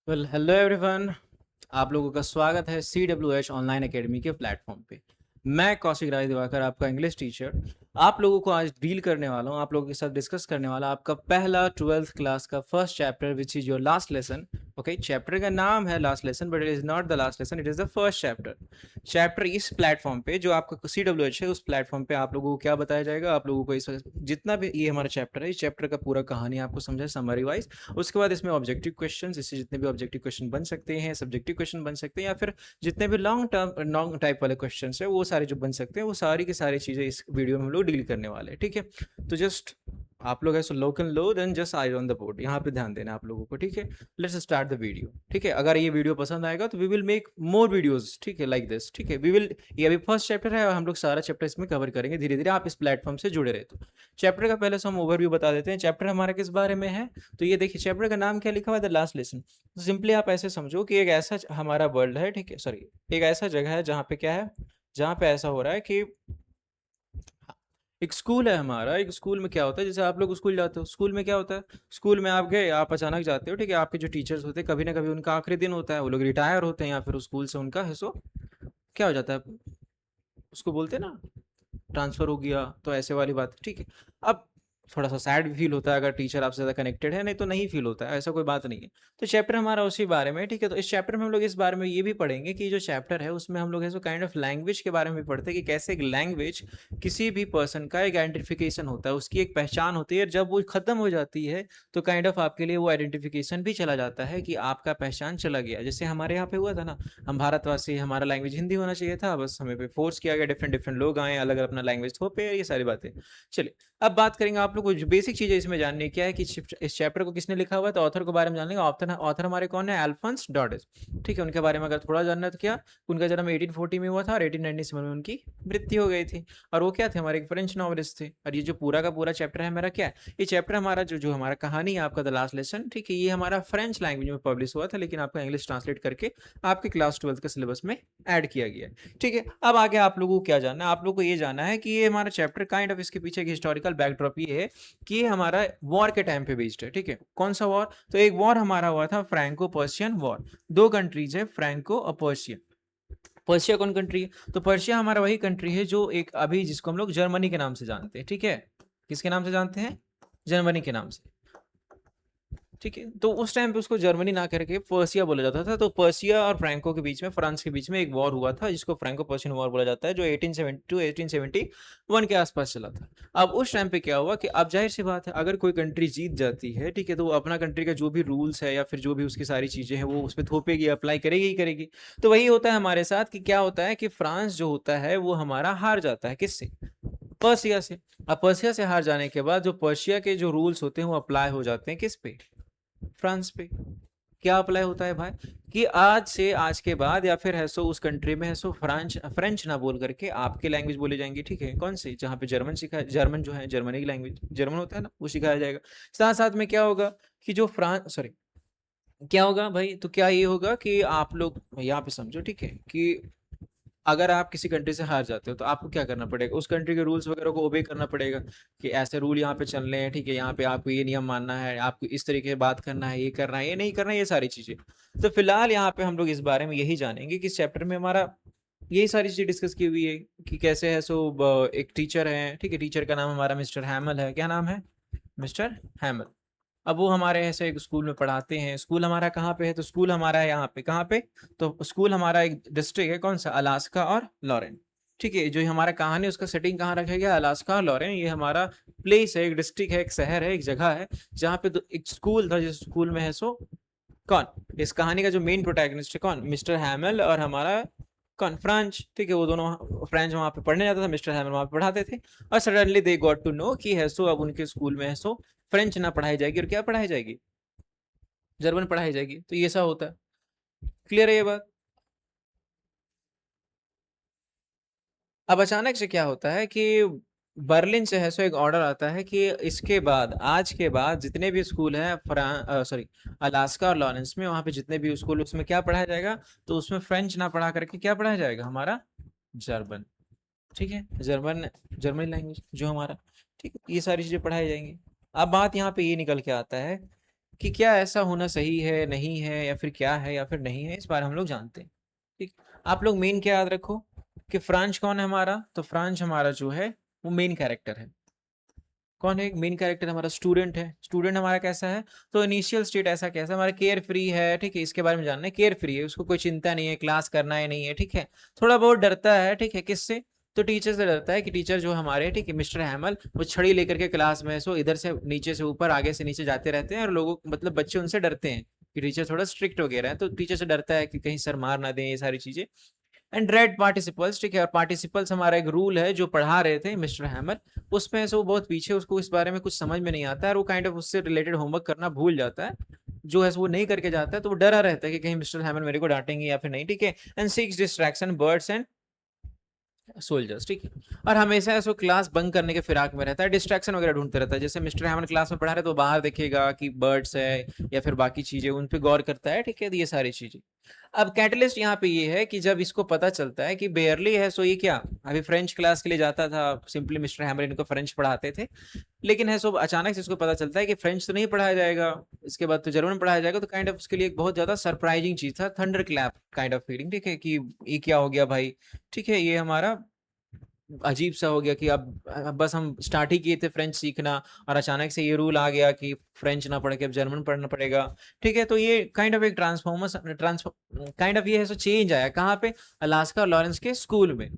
Hello everyone. आप लोगों का स्वागत है CWH ऑनलाइन एकेडमी के प्लेटफॉर्म पे। मैं कौशिक राय दिवाकर, आपका इंग्लिश टीचर, आप लोगों को आज डील करने वाला हूँ, आप लोगों के साथ डिस्कस करने वाला आपका पहला 12th क्लास का first chapter which is your last lesson. Okay, chapter का नाम है last lesson, but it is not the last lesson, it is the first chapter. Chapter इस प्लेटफॉर्म पे जो आपका CWH है, उस प्लेटफॉर्म पे आप लोगों को क्या बताया जाएगा, आप लोगों को इस जितना भी ये हमारा चैप्टर है, इस चैप्टर का पूरा कहानी आपको समझा समरी वाइज। उसके बाद इसमें ऑब्जेक्टिव क्वेश्चन, इससे जितने भी ऑब्जेक्टिव क्वेश्चन बन सकते हैं, सब्जेक्टिव क्वेश्चन बन सकते हैं, या फिर जितने भी लॉन्ग टाइप वाले क्वेश्चन है वो सारे जो बन सकते हैं, वो सारी की सारी चीज़ें इस वीडियो में हम लोग डील करने वाले हैं। ठीक है, तो जस्ट आप लोग ऐसे लोकल लो then just eye on the board, यहाँ पे ध्यान देना आप लोगों को। ठीक है, लेट्स स्टार्ट द वीडियो। ठीक है, अगर ये वीडियो पसंद आएगा तो we will make more videos. ठीक है, लाइक दिस। ठीक है, वी विल, ये अभी फर्स्ट चैप्टर है और हम लोग सारा चैप्टर इसमें कवर करेंगे धीरे धीरे, आप इस प्लेटफॉर्म से जुड़े रहे। तो चैप्टर का पहले से हम ओवरव्यू बता देते हैं, चैप्टर हमारा किस बारे में है। तो ये देखिए, चैप्टर का नाम क्या लिखा हुआ है, द लास्ट लेसन। तो सिंपली आप ऐसे समझो कि एक ऐसा हमारा वर्ल्ड है, ठीक है, सॉरी, एक ऐसा जगह है जहाँ पे क्या है, जहाँ पे ऐसा हो रहा है कि एक स्कूल है हमारा। एक स्कूल में क्या होता है, जैसे आप लोग स्कूल जाते हो, स्कूल में क्या होता है, स्कूल में आप गए, आप अचानक जाते हो, ठीक है, आपके जो टीचर्स होते हैं कभी ना कभी उनका आखिरी दिन होता है, वो लोग रिटायर होते हैं, या फिर उस स्कूल से उनका है सो क्या हो जाता है, उसको बोलते हैं ना, ट्रांसफर हो गया, तो ऐसे वाली बात। ठीक है, अब थोड़ा सा सैड भी फील होता है अगर टीचर आपसे ज़्यादा कनेक्टेड है, नहीं तो नहीं फील होता है, ऐसा कोई बात नहीं है। तो चैप्टर हमारा उसी बारे में। ठीक है, तो इस चैप्टर में हम लोग इस बारे में ये भी पढ़ेंगे कि जो चैप्टर है उसमें हम लोग ऐसे काइंड ऑफ लैंग्वेज के बारे में भी पढ़ते हैं कि कैसे एक लैंग्वेज किसी भी पर्सन का एक आइडेंटिफिकेशन होता है, उसकी एक पहचान होती है, जब वो खत्म हो जाती है तो काइंड ऑफ आपके लिए वो आइडेंटिफिकेशन भी चला जाता है कि आपका पहचान चला गया। जैसे हमारे यहाँ पे हुआ था ना, हम भारतवासी, हमारा लैंग्वेज हिंदी होना चाहिए था, बस हमें पे फोर्स किया गया, डिफरेंट डिफरेंट लोग आए, अलग अलग अपना लैंग्वेज थोपे, ये सारी बातें। चलिए, अब बात करेंगे, आप लोग को जो बेसिक चीजें इसमें जाननी है क्या है कि इस चैप्टर को किसने लिखा हुआ है, तो ऑथर के बारे में जान लेंगे। ऑथर ऑथर हमारे कौन है, अल्फोंस डॉडेस। ठीक है, उनके बारे में अगर थोड़ा जानना है तो क्या, उनका जन्म 1840 में हुआ था और 1897 में उनकी मृत्यु हो गई थी। और वो क्या थे, हमारे एक फ्रेंच नॉवलिस्ट थे। और ये जो पूरा का पूरा चैप्टर है मेरा क्या है, ये चैप्टर हमारा जो जो हमारा कहानी है आपका द लास्ट लेसन, ठीक है, ये हमारा फ्रेंच लैंग्वेज में पब्लिश हुआ था, लेकिन आपका इंग्लिश ट्रांसलेट करके आपके क्लास 12th के सिलेबस में ऐड किया गया है। ठीक है, अब आगे आप लोगों को क्या जानना है, आप लोगों को ये जानना है कि ये हमारा चैप्टर काइंड ऑफ, इसके पीछे एक हिस्टोरिकल बैकड्रॉप ये है कि ये हमारा वॉर के टाइम पे बेस्ड है। ठीक है, कौन सा वॉर, तो एक वॉर हमारा हुआ था फ्रैंको पर्शियन वॉर। दो कंट्रीज है, फ्रैंको और पर्शियन। पर्शिया कौन कंट्री है, तो पर्शिया हमारा वही कंट्री है जो एक अभी जिसको हम लोग जर्मनी के नाम से जानते हैं। ठीक है, किसके नाम से जानते हैं, जर्मनी के नाम से। ठीक है, तो उस टाइम पे उसको जर्मनी ना करके पर्सिया बोला जाता था। तो पर्सिया और फ्रैंको के बीच में, फ्रांस के बीच में एक वॉर हुआ था जिसको फ्रैंको पर्शियन वॉर बोला जाता है, जो 1870 टू 1871 के आसपास चला था। अब उस टाइम पे क्या हुआ कि अब जाहिर सी बात है, अगर कोई कंट्री जीत जाती है, ठीक है, तो वो अपना कंट्री का जो भी रूल्स है या फिर जो भी उसकी सारी चीजें हैं वो उस पर थोपेगी, अप्लाई करेगी ही करेगी। तो वही होता है हमारे साथ कि क्या होता है कि फ्रांस जो होता है वो हमारा हार जाता है, किससे, पर्सिया से। अब पर्सिया से हार जाने के बाद जो पर्शिया के जो रूल्स होते हैं वो अप्लाई हो जाते हैं किस पे, फ्रांस पे। क्या अप्लाई होता है भाई, कि आज से, आज के बाद या फिर है सो उस कंट्री में है सो फ्रेंच फ्रेंच ना बोल करके आपके लैंग्वेज बोली जाएंगी। ठीक है, कौन सी, जहाँ पे जर्मन सिखाया, जर्मन जो है जर्मनी की लैंग्वेज जर्मन होता है ना, वो सिखाया जाएगा। साथ साथ में क्या होगा कि जो फ्रांस, सॉरी, क्या होगा भाई, तो क्या ये होगा कि आप लोग यहाँ पे समझो, ठीक है, कि अगर आप किसी कंट्री से हार जाते हो तो आपको क्या करना पड़ेगा, उस कंट्री के रूल्स वगैरह को ओबे करना पड़ेगा कि ऐसे रूल यहाँ पे चलने हैं। ठीक है, यहाँ पे आपको ये नियम मानना है, आपको इस तरीके से बात करना है, ये करना है, ये नहीं करना है, ये सारी चीजें। तो फिलहाल यहाँ पे हम लोग इस बारे में यही जानेंगे कि इस चैप्टर में हमारा यही सारी चीजें डिस्कस की हुई है कि कैसे है सो एक टीचर है, ठीक है, टीचर का नाम हमारा मिस्टर हैमल है। क्या नाम है, मिस्टर हैमल। अब वो हमारे ऐसे एक स्कूल में पढ़ाते हैं। स्कूल हमारा कहाँ पे है, तो स्कूल हमारा है यहाँ पे, कहाँ पे, तो स्कूल हमारा एक डिस्ट्रिक्ट है, कौन सा, अलास्का और लॉरेन। ठीक है, जो हमारा कहानी उसका सेटिंग कहाँ रखा गया, अलास्का और लॉरेन, ये हमारा प्लेस है, एक डिस्ट्रिक्ट है, एक शहर है, एक जगह है, जहाँ पे एक स्कूल था, जिस स्कूल में है सो कौन, इस कहानी का जो मेन प्रोटैगनिस्ट है कौन, मिस्टर हैमल और हमारा कौन, फ्रांच। ठीक है, वो दोनों, फ्रेंच वहां पे पढ़ने जाता था, मिस्टर हैमल वहां पे पढ़ाते थे। और suddenly they got to know कि है सो अब उनके स्कूल में है सो फ्रेंच ना पढ़ाई जाएगी और क्या पढ़ाई जाएगी, जर्मन पढ़ाई जाएगी। तो ये ऐसा होता है, क्लियर है ये बात। अब अचानक से क्या होता है कि बर्लिन से है सो एक ऑर्डर आता है कि इसके बाद, आज के बाद जितने भी स्कूल हैं सॉरी, अलास्का और लॉरेंस में, वहां पे जितने भी स्कूल, उसमें क्या पढ़ाया जाएगा, तो उसमें फ्रेंच ना पढ़ा करके क्या पढ़ाया जाएगा, हमारा जर्मन। ठीक है, जर्मन, जर्मनी लैंग्वेज जो हमारा, ठीक है, ये सारी चीजें पढ़ाई जाएंगी। अब बात यहाँ पे ये निकल के आता है कि क्या ऐसा होना सही है, नहीं है, या फिर क्या है या फिर नहीं है, इस बारे में हम लोग जानते हैं। ठीक, आप लोग मेन क्या याद रखो कि फ्रांच कौन है हमारा, तो फ्रांच हमारा जो है वो मेन कैरेक्टर है। कौन है मेन कैरेक्टर, हमारा स्टूडेंट है। स्टूडेंट हमारा कैसा है, तो इनिशियल स्टेट ऐसा कैसा हमारा केयर फ्री है, ठीक है, इसके बारे में जानना है। केयर फ्री है, उसको कोई चिंता नहीं है, क्लास करना है नहीं है, ठीक है, थोड़ा बहुत डरता है, ठीक है, किससे, तो टीचर से डरता है कि टीचर जो हमारे, ठीक है, मिस्टर हैमल, वो छड़ी लेकर के क्लास में सो इधर से नीचे से ऊपर, आगे से नीचे जाते रहते हैं, और लोगों मतलब बच्चे उनसे डरते हैं कि टीचर थोड़ा स्ट्रिक्ट वगैरह है, तो टीचर से डरता है कि कहीं सर मार ना दें, ये सारी चीजें। एंड रेड पार्टिसिपल्स, ठीक है, और पार्टिसिपल्स हमारा एक रूल है जो पढ़ा रहे थे मिस्टर हैमर, उसमें से वो बहुत पीछे, उसको इस बारे में कुछ समझ में नहीं आता है, और वो काइंड ऑफ उससे रिलेटेड होमवर्क करना भूल जाता है, जो है वो नहीं करके जाता है, तो वो डरा रहता है कि कहीं मिस्टर हैमर मेरे को डांटेंगे या फिर नहीं, ठीक है। And six distraction birds and soldiers, ठीक है, और हमेशा ऐसा क्लास बंक करने के फिराक में रहता है, डिस्ट्रैक्शन वगैरह ढूंढते रहता है। जैसे मिस्टर हैमन क्लास में पढ़ा रहे तो बाहर देखेगा कि बर्ड्स है या फिर बाकी चीजें, उन पे गौर करता है, ठीक है, ये सारी चीजें। अब कैटलिस्ट यहाँ पे ये है कि जब इसको पता चलता है कि बेयरली है, सो ये क्या, अभी फ्रेंच क्लास के लिए जाता था, सिंपली मिस्टर हैमर इनको फ्रेंच पढ़ाते थे, लेकिन है सो अचानक से इसको पता चलता है कि फ्रेंच तो नहीं पढ़ाया जाएगा, इसके बाद तो जर्मन पढ़ाया जाएगा, तो काइंड ऑफ उसके लिए एक बहुत ज्यादा सरप्राइजिंग चीज था, thunder clap kind of feeling, ठीक है, कि ये क्या हो गया भाई, ठीक है, ये हमारा अजीब सा हो गया कि अब बस हम स्टार्ट ही किए थे फ्रेंच सीखना, और अचानक से ये रूल आ गया कि फ्रेंच ना पढ़ के अब जर्मन पढ़ना पड़ेगा, ठीक है। तो ये काइंड ऑफ एक काइंड ऑफ ये है सो चेंज आया कहाँ पे, अलास्का और लॉरेंस के स्कूल में।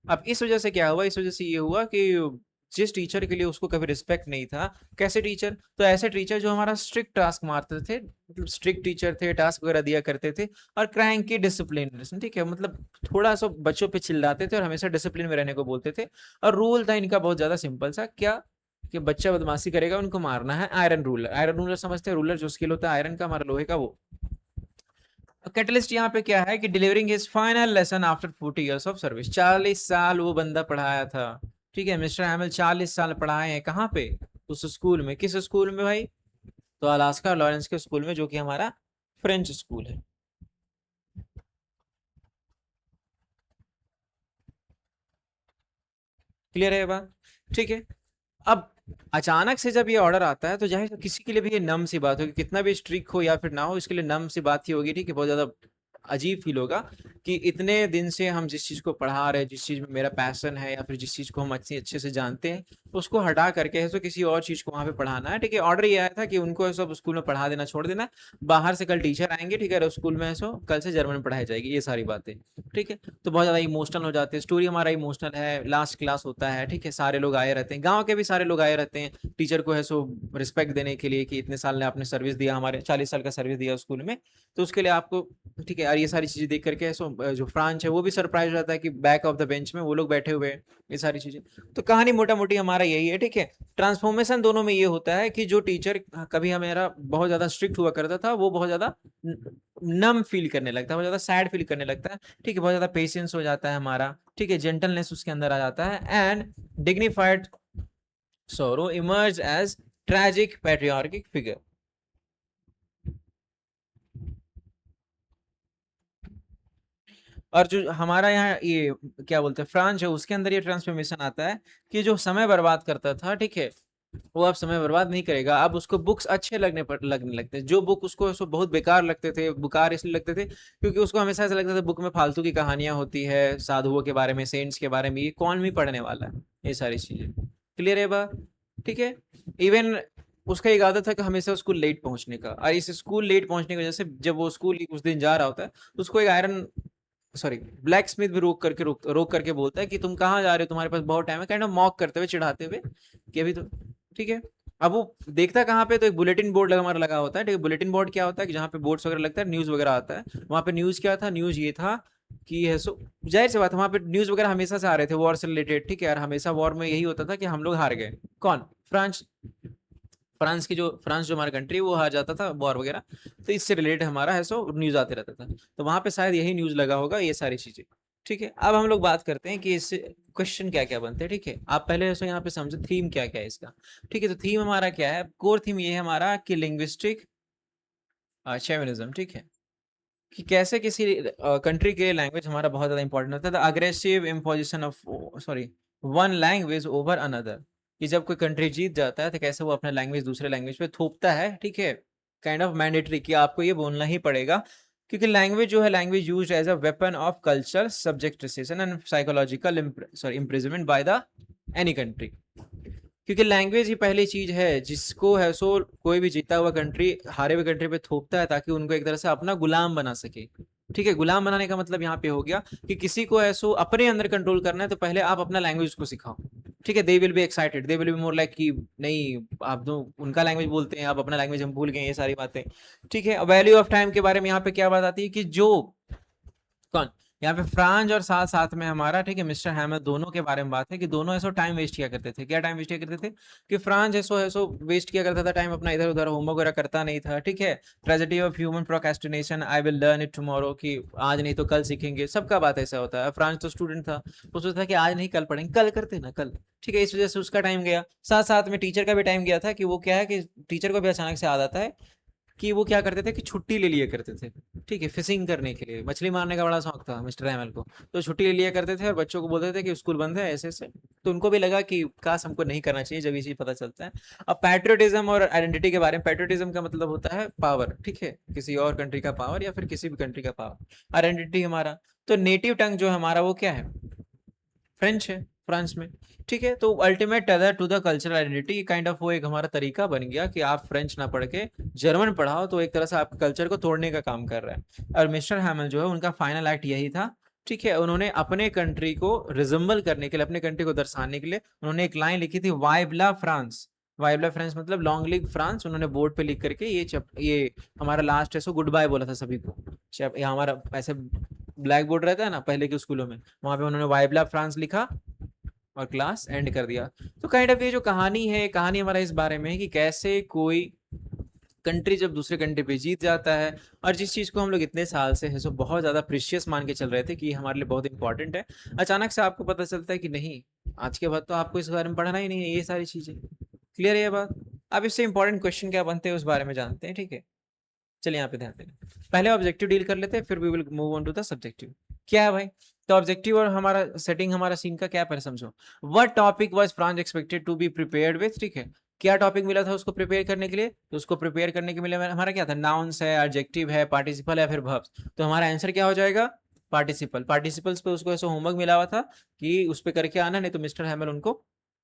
अब इस वजह से क्या हुआ, इस वजह से ये हुआ कि जिस टीचर के लिए उसको कभी रिस्पेक्ट नहीं था, कैसे टीचर, तो ऐसे टीचर जो हमारा स्ट्रिक्ट टास्क मारते थे, मतलब स्ट्रिक्ट टीचर थे, टास्क वगैरह दिया करते थे, और क्रैंक की डिसिप्लिन, ठीक है, मतलब थोड़ा सा बच्चों पे चिल्लाते थे और हमेशा डिसिप्लिन में रहने को बोलते थे। और रूल था इनका बहुत ज्यादा सिंपल सा, क्या, कि बच्चा बदमाशी करेगा उनको मारना है, आयरन रूलर, आयरन रूलर समझते हैं, रूलर जो स्किल होता है आयरन का, हमारा लोहे का, वो। कैटलिस्ट यहाँ पे क्या है कि delivering his final lesson after 40 years of service, 40 साल वो बंदा पढ़ाया था, ठीक है, मिस्टर हैमिल 40 साल पढ़ाए हैं, कहाँ पे, उस स्कूल में, किस स्कूल में भाई, तो अलास्का लॉरेंस के स्कूल में, जो कि हमारा फ्रेंच स्कूल है। क्लियर है ये बात, ठीक है। अब अचानक से जब ये ऑर्डर आता है, तो जाहिर है किसी के लिए भी ये नम सी बात होगी, कितना भी स्ट्रिक्ट हो या फिर ना हो, इसके लिए नम सी बात ही होगी, ठीक है, बहुत ज्यादा अजीब फील होगा कि इतने दिन से हम जिस चीज को पढ़ा रहे हैं, जिस चीज में मेरा पैशन है, या फिर जिस चीज को हम अच्छे अच्छे से जानते हैं, उसको हटा करके है तो किसी और चीज को वहां पे पढ़ाना है, ठीक है। ऑर्डर ये आया था कि उनको सब स्कूल में पढ़ा देना छोड़ देना, बाहर से कल टीचर आएंगे, ठीक है, और स्कूल में सो कल से जर्मन पढ़ाई जाएगी, ये सारी बातें, ठीक है। तो बहुत ज्यादा इमोशनल हो जाते हैं, स्टोरी हमारा इमोशनल है, लास्ट क्लास होता है, ठीक है, सारे लोग आए रहते हैं, गाँव के भी सारे लोग आए रहते हैं टीचर को है सो रिस्पेक्ट देने के लिए, कि इतने साल ने आपने सर्विस दिया, हमारे 40 साल का सर्विस दिया स्कूल में, तो उसके लिए आपको, ठीक है। और ये सारी चीजें देख करके सो जो फ्रांच है वो भी सरप्राइज रहता है कि बैक ऑफ द बेंच में वो लोग बैठे हुए हैं, ये सारी चीजें। तो कहानी मोटा मोटी हमारा यही है, ठीक है। ट्रांसफॉर्मेशन दोनों में ये होता है कि जो टीचर कभी हमारा बहुत ज्यादा स्ट्रिक्ट हुआ करता था, वो बहुत ज्यादा नम फील करने लगता है, बहुत ज्यादा सैड फील करने लगता है, ठीक है, बहुत ज्यादा पेशेंस हो जाता है हमारा, ठीक है, जेंटलनेस उसके अंदर आ जाता है, and dignified sorrow emerged as tragic patriarchic figure। और जो हमारा यहाँ ये क्या बोलते हैं फ्रांच है, उसके अंदर ये ट्रांसफॉर्मेशन आता है कि जो समय बर्बाद करता था, ठीक है, वो अब समय बर्बाद नहीं करेगा, अब उसको बुक्स अच्छे लगने लगते हैं। जो बुक उसको बहुत बेकार लगते थे, बेकार इसलिए लगते थे क्योंकि उसको हमेशा ऐसा लगता था बुक में फालतू की कहानियां होती है, साधुओं के बारे में, सेंट्स के बारे में, ये कौन भी पढ़ने वाला है, ये सारी चीजें। क्लियर है बात, ठीक है। इवन उसका एक आदत था कि हमेशा स्कूल लेट पहुंचने का, और इस स्कूल लेट पहुंचने की वजह से जब वो स्कूल उस दिन जा रहा होता है, तो उसको एक आयरन सॉरी ब्लैक स्मिथ भी रोक करके बोलता है कि तुम कहाँ जा रहे हो, तुम्हारे पास बहुत टाइम है, काइंड ऑफ मॉक करते हुए, चिढ़ाते हुए कि अभी तो, ठीक है। अब वो देखता कहाँ पे, तो एक बुलेटिन बोर्ड हमारा लगा होता है, ठीक है। बुलेटिन बोर्ड क्या होता है कि जहाँ पे बोर्ड्स वगैरह लगता है, न्यूज वगैरह आता है, वहाँ पे न्यूज क्या था, न्यूज ये था कि है सो जाहिर सी बात है वहाँ पे न्यूज वगैरह हमेशा से आ रहे थे वॉर से रिलेटेड, ठीक है, और हमेशा वॉर में यही होता था कि हम लोग हार गए, कौन, फ्रांस, फ्रांस जो हमारा कंट्री वो हार जाता था वॉर वगैरह, तो इससे रिलेटेड हमारा है सो न्यूज आते रहता था, तो वहां पे शायद यही न्यूज लगा होगा, ये सारी चीजें, ठीक है। अब हम लोग बात करते हैं कि इससे क्वेश्चन क्या क्या बनते हैं, ठीक है। आप पहले सो यहाँ पे समझो थीम क्या क्या है इसका, ठीक है। तो थीम हमारा क्या है, कोर थीम ये है हमारा कि लिंग्विस्टिक शेविनिज्म, ठीक है, कि कैसे किसी कंट्री के लैंग्वेज हमारा बहुत ज्यादा इंपॉर्टेंट होता है, the aggressive imposition of sorry one language over another, कि जब कोई कंट्री जीत जाता है तो कैसे वो अपना लैंग्वेज दूसरे लैंग्वेज पे थोपता है, ठीक है, काइंड ऑफ मैंडेटरी कि आपको ये बोलना ही पड़ेगा, क्योंकि लैंग्वेज जो है, language used as a weapon of culture subjectivism and psychological imprisonment by the any country. क्योंकि लैंग्वेज ही पहली चीज है जिसको है सो कोई भी जीता हुआ कंट्री हारे हुए कंट्री पे थोपता है ताकि उनको एक तरह से अपना गुलाम बना सके। ठीक है, गुलाम बनाने का मतलब यहाँ पे हो गया कि किसी को है सो अपने अंदर कंट्रोल करना है तो पहले आप अपना लैंग्वेज को सिखाओ। ठीक है, they will be excited, they will be more like कि नहीं आप दो उनका लैंग्वेज बोलते हैं, आप अपना लैंग्वेज हम भूल गए, ये सारी बातें। ठीक है, वैल्यू ऑफ टाइम के बारे में यहाँ पे क्या बात आती है कि जो कौन यहाँ पे फ्रांज और साथ साथ में हमारा, ठीक है, मिस्टर हैमर, दोनों के बारे में बात है कि दोनों ऐसो टाइम वेस्ट किया करते थे। क्या टाइम वेस्ट किया करते थे कि फ्रांज ऐसो वेस्ट किया करता था टाइम अपना, इधर उधर होमवर्क वगैरह करता नहीं था। ठीक है, tragedy of human procrastination, I will learn it tomorrow, कि आज नहीं तो कल सीखेंगे, सबका बात ऐसा होता है। फ्रांज तो स्टूडेंट था, वो सोचता था कि आज नहीं कल पढ़ेंगे, कल करते ना कल। ठीक है, इस वजह से उसका टाइम गया, साथ साथ में टीचर का भी टाइम गया था कि वो क्या है कि टीचर को भी अचानक से याद आता है कि वो क्या करते थे कि छुट्टी ले लिया करते थे। ठीक है, फिशिंग करने के लिए, मछली मारने का बड़ा शौक था मिस्टर एमएल को, तो छुट्टी ले लिया करते थे और बच्चों को बोलते थे कि स्कूल बंद है ऐसे ऐसे। तो उनको भी लगा कि काश हमको नहीं करना चाहिए जब ये चीज पता चलता है। अब पैट्रियोटिज्म और आइडेंटिटी के बारे में, पैट्रियोटिज्म का मतलब होता है पावर। ठीक है, किसी और कंट्री का पावर या फिर किसी भी कंट्री का पावर। आइडेंटिटी हमारा, तो नेटिव टंग जो हमारा वो क्या है, फ्रेंच है, फ्रांस में। ठीक है, तो ultimate tether to the cultural identity kind of वो एक हमारा तरीका बन गया कि आप फ्रेंच ना पढ़ के जर्मन पढ़ाओ, तो एक तरह से आपके कल्चर को तोड़ने का काम कर रहा है। और मिस्टर हैमल जो है उनका फाइनल एक्ट यही था। ठीक है, उन्होंने अपने कंट्री को रिजेंबल करने के लिए, अपने कंट्री को दर्शाने के लिए उन्होंने एक लाइन लिखी थी, वाइब्ला फ्रांस। वाइब्ला फ्रांस मतलब लॉन्ग लिव फ्रांस। उन्होंने बोर्ड पे लिख करके ये हमारा लास्ट है सो गुड बाय बोला था सभी को। ये हमारा ऐसे ब्लैक बोर्ड रहता है ना पहले के स्कूलों में, वहां पे उन्होंने वाइब्ला फ्रांस लिखा और क्लास एंड कर दिया। तो काइंड ऑफ ये जो कहानी है, कहानी हमारा इस बारे में है कि कैसे कोई कंट्री जब दूसरे कंट्री पे जीत जाता है, और जिस चीज़ को हम लोग इतने साल से है सो बहुत ज़्यादा प्रीशियस मान के चल रहे थे कि ये हमारे लिए बहुत इंपॉर्टेंट है, अचानक से आपको पता चलता है कि नहीं, आज के बाद तो आपको इस बारे में पढ़ना ही नहीं है, ये सारी चीज़ें। क्लियर है ये बात? अब इससे इंपॉर्टेंट क्वेश्चन क्या बनते हैं उस बारे में जानते हैं। ठीक है, चलिए यहाँ पे ध्यान देना। पहले ऑब्जेक्टिव डील कर लेते हैं, फिर we will move on to the subjective. क्या है भाई? तो ऑब्जेक्टिव और हमारा सेटिंग, हमारा सीन का क्या, पहले समझो। What topic was Franz expected to be prepared with. ठीक है, क्या टॉपिक मिला था उसको प्रिपेयर करने के लिए? तो उसको प्रिपेयर करने के लिए हमारा क्या था, नाउन्स है, एडजेक्टिव है, पार्टिसिपल है, फिर वर्ब्स। तो हमारा आंसर क्या हो जाएगा, पार्टिसिपल। पार्टिसिपल्स पे उसको ऐसा होमवर्क मिला हुआ था कि उस पर करके आना, नहीं तो मिस्टर हैमल उनको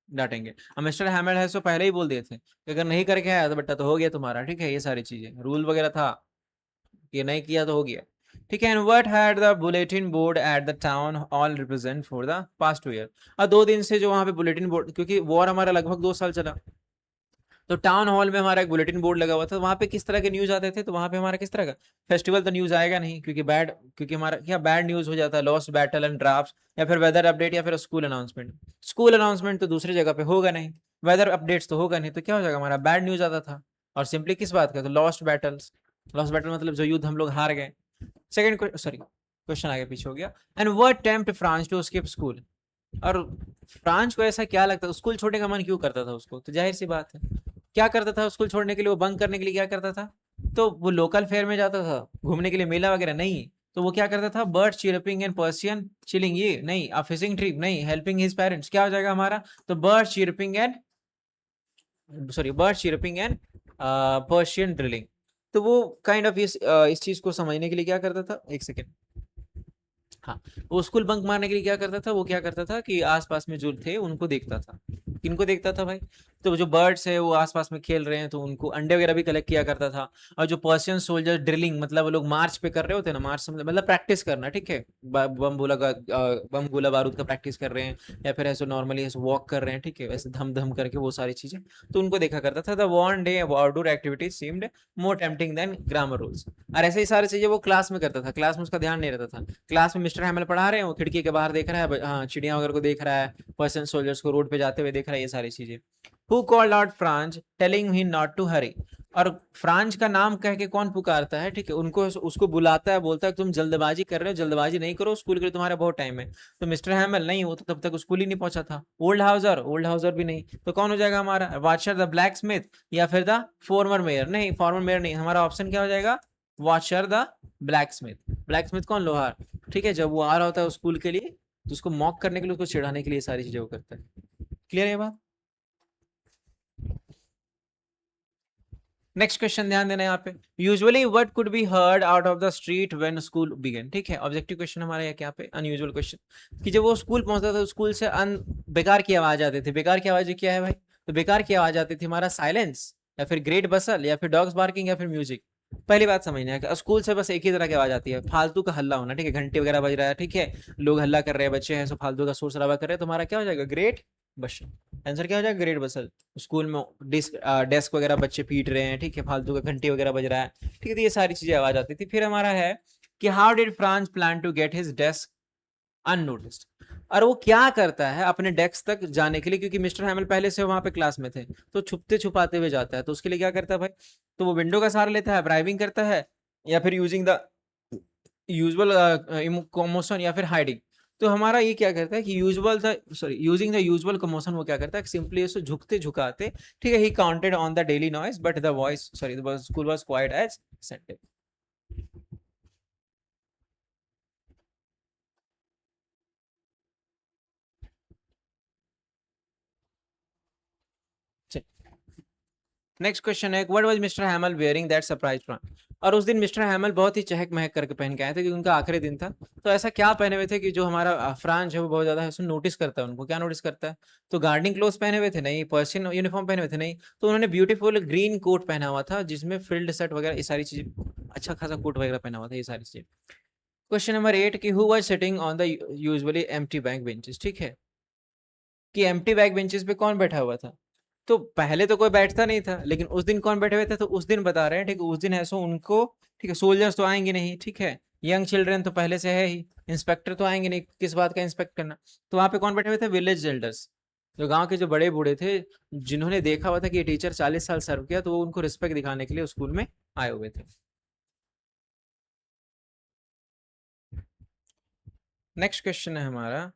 डांटेंगे। अब मिस्टर हैमल है सो पहले ही बोल दिए थे कि अगर नहीं करके आया तो बेटा तो हो गया तुम्हारा। ठीक है, ये सारी चीजें रूल वगैरह था, ये नहीं किया तो हो गया। ठीक है, and what had the bulletin board at the town all represent for the past 2 year. और 2 दिन से जो वहाँ पे बुलेटिन बोर्ड, क्योंकि वॉर हमारा लगभग 2 साल चला, तो टाउन हॉल में हमारा एक बुलेटिन बोर्ड लगा हुआ था, वहाँ पे किस तरह के न्यूज आते थे, तो वहाँ पे हमारा किस तरह का फेस्टिवल तो न्यूज आएगा नहीं, क्योंकि हमारा क्या बैड न्यूज हो जाता है, लॉस्ट बैटल एंड ड्राफ्ट, या फिर वेदर अपडेट, या फिर स्कूल अनाउंसमेंट। स्कूल अनाउंसमेंट तो दूसरी जगह पे होगा नहीं, वेदर अपडेट्स तो होगा नहीं, तो क्या हो जाएगा, हमारा बैड न्यूज आता था। और सिंपली किस बात का, तो लॉस्ट बैटल्स। लॉस्ट बैटल मतलब जो युद्ध हम लोग हार गए। सेकंड सॉरी क्वेश्चन आगे पीछे हो गया। And what tempt Franz to skip school. और फ्रांस को ऐसा क्या लगता है, स्कूल छोड़ने का मन क्यों करता था उसको, तो जाहिर सी बात है क्या करता था स्कूल छोड़ने के लिए, वो बंक करने के लिए क्या करता था, तो वो लोकल फेयर में जाता था घूमने के लिए, मेला वगैरह नहीं, तो वो क्या करता था, bird chirping and Persian chilling, ये नहीं, आ फिशिंग ट्रिप नहीं, हेल्पिंग हिज पेरेंट्स, क्या हो जाएगा हमारा, तो bird chirping and Persian drilling. तो वो काइंड ऑफ इस चीज को समझने के लिए क्या करता था, एक सेकेंड, हाँ, वो स्कूल बंक मारने के लिए क्या करता था, वो क्या करता था कि आसपास में जो थे उनको देखता था। किनको देखता था भाई, तो जो बर्ड्स है वो आसपास में खेल रहे हैं तो उनको अंडे वगैरह भी कलेक्ट किया करता था। और जो पर्शियन सोल्जर ड्रिलिंग, मतलब वो लोग मार्च पे कर रहे होते हैं ना, मार्च मतलब प्रैक्टिस करना। ठीक है, बम गोला बारूद का प्रैक्टिस कर रहे हैं, या फिर ऐसे नॉर्मली ऐसे वॉक कर रहे हैं, ठीक है, वैसे धम धम करके, वो सारी चीजें तो उनको देखा करता था। The one day outdoor activities seemed more tempting than grammar rules. और ऐसे ही सारी चीजें वो क्लास में करता था, क्लास में उसका ध्यान नहीं रहता था। क्लास में मिस्टर हैमल पढ़ा रहे हैं, वो खिड़की के बाहर देख रहा है, हाँ, चिड़िया वगैरह को देख रहा है, पर्सन सोल्जर्स को रोड पे जाते हुए देख रहा है, ये सारी चीजें। Who called out Franz telling him not to hurry. और फ्रांस का नाम कह के कौन पुकारता है, ठीक है, उनको उसको बुलाता है, बोलता है तुम जल्दबाजी कर रहे हो, जल्दबाजी नहीं करो, स्कूल के लिए तुम्हारा बहुत टाइम है। तो मिस्टर हैमल नहीं, वो तो तब तक स्कूल ही नहीं पहुंचा था। ओल्ड हाउसर भी नहीं, तो कौन हो जाएगा हमारा, वाचर द ब्लैक स्मिथ, या फिर द फॉर्मर मेयर। नहीं, फॉर्मर मेयर नहीं, हमारा ऑप्शन क्या हो जाएगा, Wachter the blacksmith. Blacksmith कौन, लोहार। ठीक है, जब वो आ रहा होता है स्कूल के लिए तो उसको मॉक करने के लिए, उसको चिढ़ाने के लिए सारी चीजें वो करता है। क्लियर है बात? नेक्स्ट क्वेश्चन ध्यान देना यहाँ पे, usually what could be heard out of the street when school began. ठीक है, ऑब्जेक्टिव क्वेश्चन हमारा यहाँ पे अनयूजुअल क्वेश्चन कि जब वो स्कूल पहुंचता था स्कूल से बेकार की आवाज आती थी। बेकार की आवाज क्या है भाई? तो बेकार की आवाज आती थी हमारा साइलेंस, या फिर ग्रेट बसल, या फिर डॉग्स बार्किंग, या फिर म्यूजिक। पहली बात समझना है कि स्कूल से बस एक ही तरह की आवाज आती है, फालतू का हल्ला होना। ठीक है, घंटे वगैरह बज रहा है, ठीक है, लोग हल्ला कर रहे हैं, बच्चे हैं, सब फालतू का शोर शराबा कर रहे हैं, तो हमारा क्या हो जाएगा? ग्रेट बसल। आंसर क्या हो जाएगा? ग्रेट बसल। स्कूल में डेस्क वगैरह बच्चे पीट रहे हैं, ठीक है, फालतू का घंटी वगैरह बज रहा है, ठीक है, तो ये सारी चीजें आवाज आती थी। फिर हमारा है कि how did Franz plan to get his desk unnoticed. और वो क्या करता है अपने डेस्क तक जाने के लिए, क्योंकि मिस्टर हैमल पहले से वहां पे क्लास में थे, तो छुपते छुपाते हुए जाता है। तो उसके लिए क्या करता है भाई? तो वो विंडो का सहारा लेता है, ब्राइबिंग करता है, या फिर यूजिंग द यूजुअल कमोशन, या फिर हाइडिंग। तो हमारा ये क्या करता है कि यूजिंग द यूजुअल कमोशन, वो क्या करता है सिंपली उसको झुकते झुकाते, ठीक है, he counted on the daily noise but the school was quite as scented. Next question है what was mister Hamel wearing that surprise from. और उस दिन मिस्टर हैमल बहुत ही चहक महक करके पहन के आए थे, क्योंकि उनका आखिरी दिन था। तो ऐसा क्या पहने हुए थे कि जो हमारा फ्रांस है वो बहुत ज्यादा है नोटिस करता है उनको। क्या नोटिस करता है? तो गार्डनिंग क्लोथ पहने हुए थे नहीं, पर्शियन यूनिफॉर्म पहने हुए थे नहीं, तो उन्होंने ब्यूटीफुल ग्रीन कोट पहना हुआ था जिसमें फ्रिल्ड शर्ट वगैरह ये सारी चीजें, अच्छा खासा कोट वगैरह पहना हुआ था, ये सारी चीजें। क्वेश्चन नंबर 8 कि who was sitting on the usually empty back benches. ठीक है, कि एम्प्टी बैक बेंचेस पे कौन बैठा हुआ था? तो पहले तो कोई बैठता नहीं था, लेकिन उस दिन कौन बैठे हुए थे? तो उस दिन बता रहे हैं, ठीक है, उस दिन है सो उनको, ठीक है, सोल्जर्स तो आएंगे नहीं, ठीक है, यंग चिल्ड्रन तो पहले से है ही, इंस्पेक्टर तो आएंगे नहीं, किस बात का इंस्पेक्ट करना। तो वहां पे कौन बैठे हुए थे? विलेज एल्डर्स, जो गांव के जो बड़े बूढ़े थे, जिन्होंने देखा हुआ था कि ये टीचर 40 साल सर्व किया, तो वो उनको रिस्पेक्ट दिखाने के लिए स्कूल में आए हुए थे। नेक्स्ट क्वेश्चन है हमारा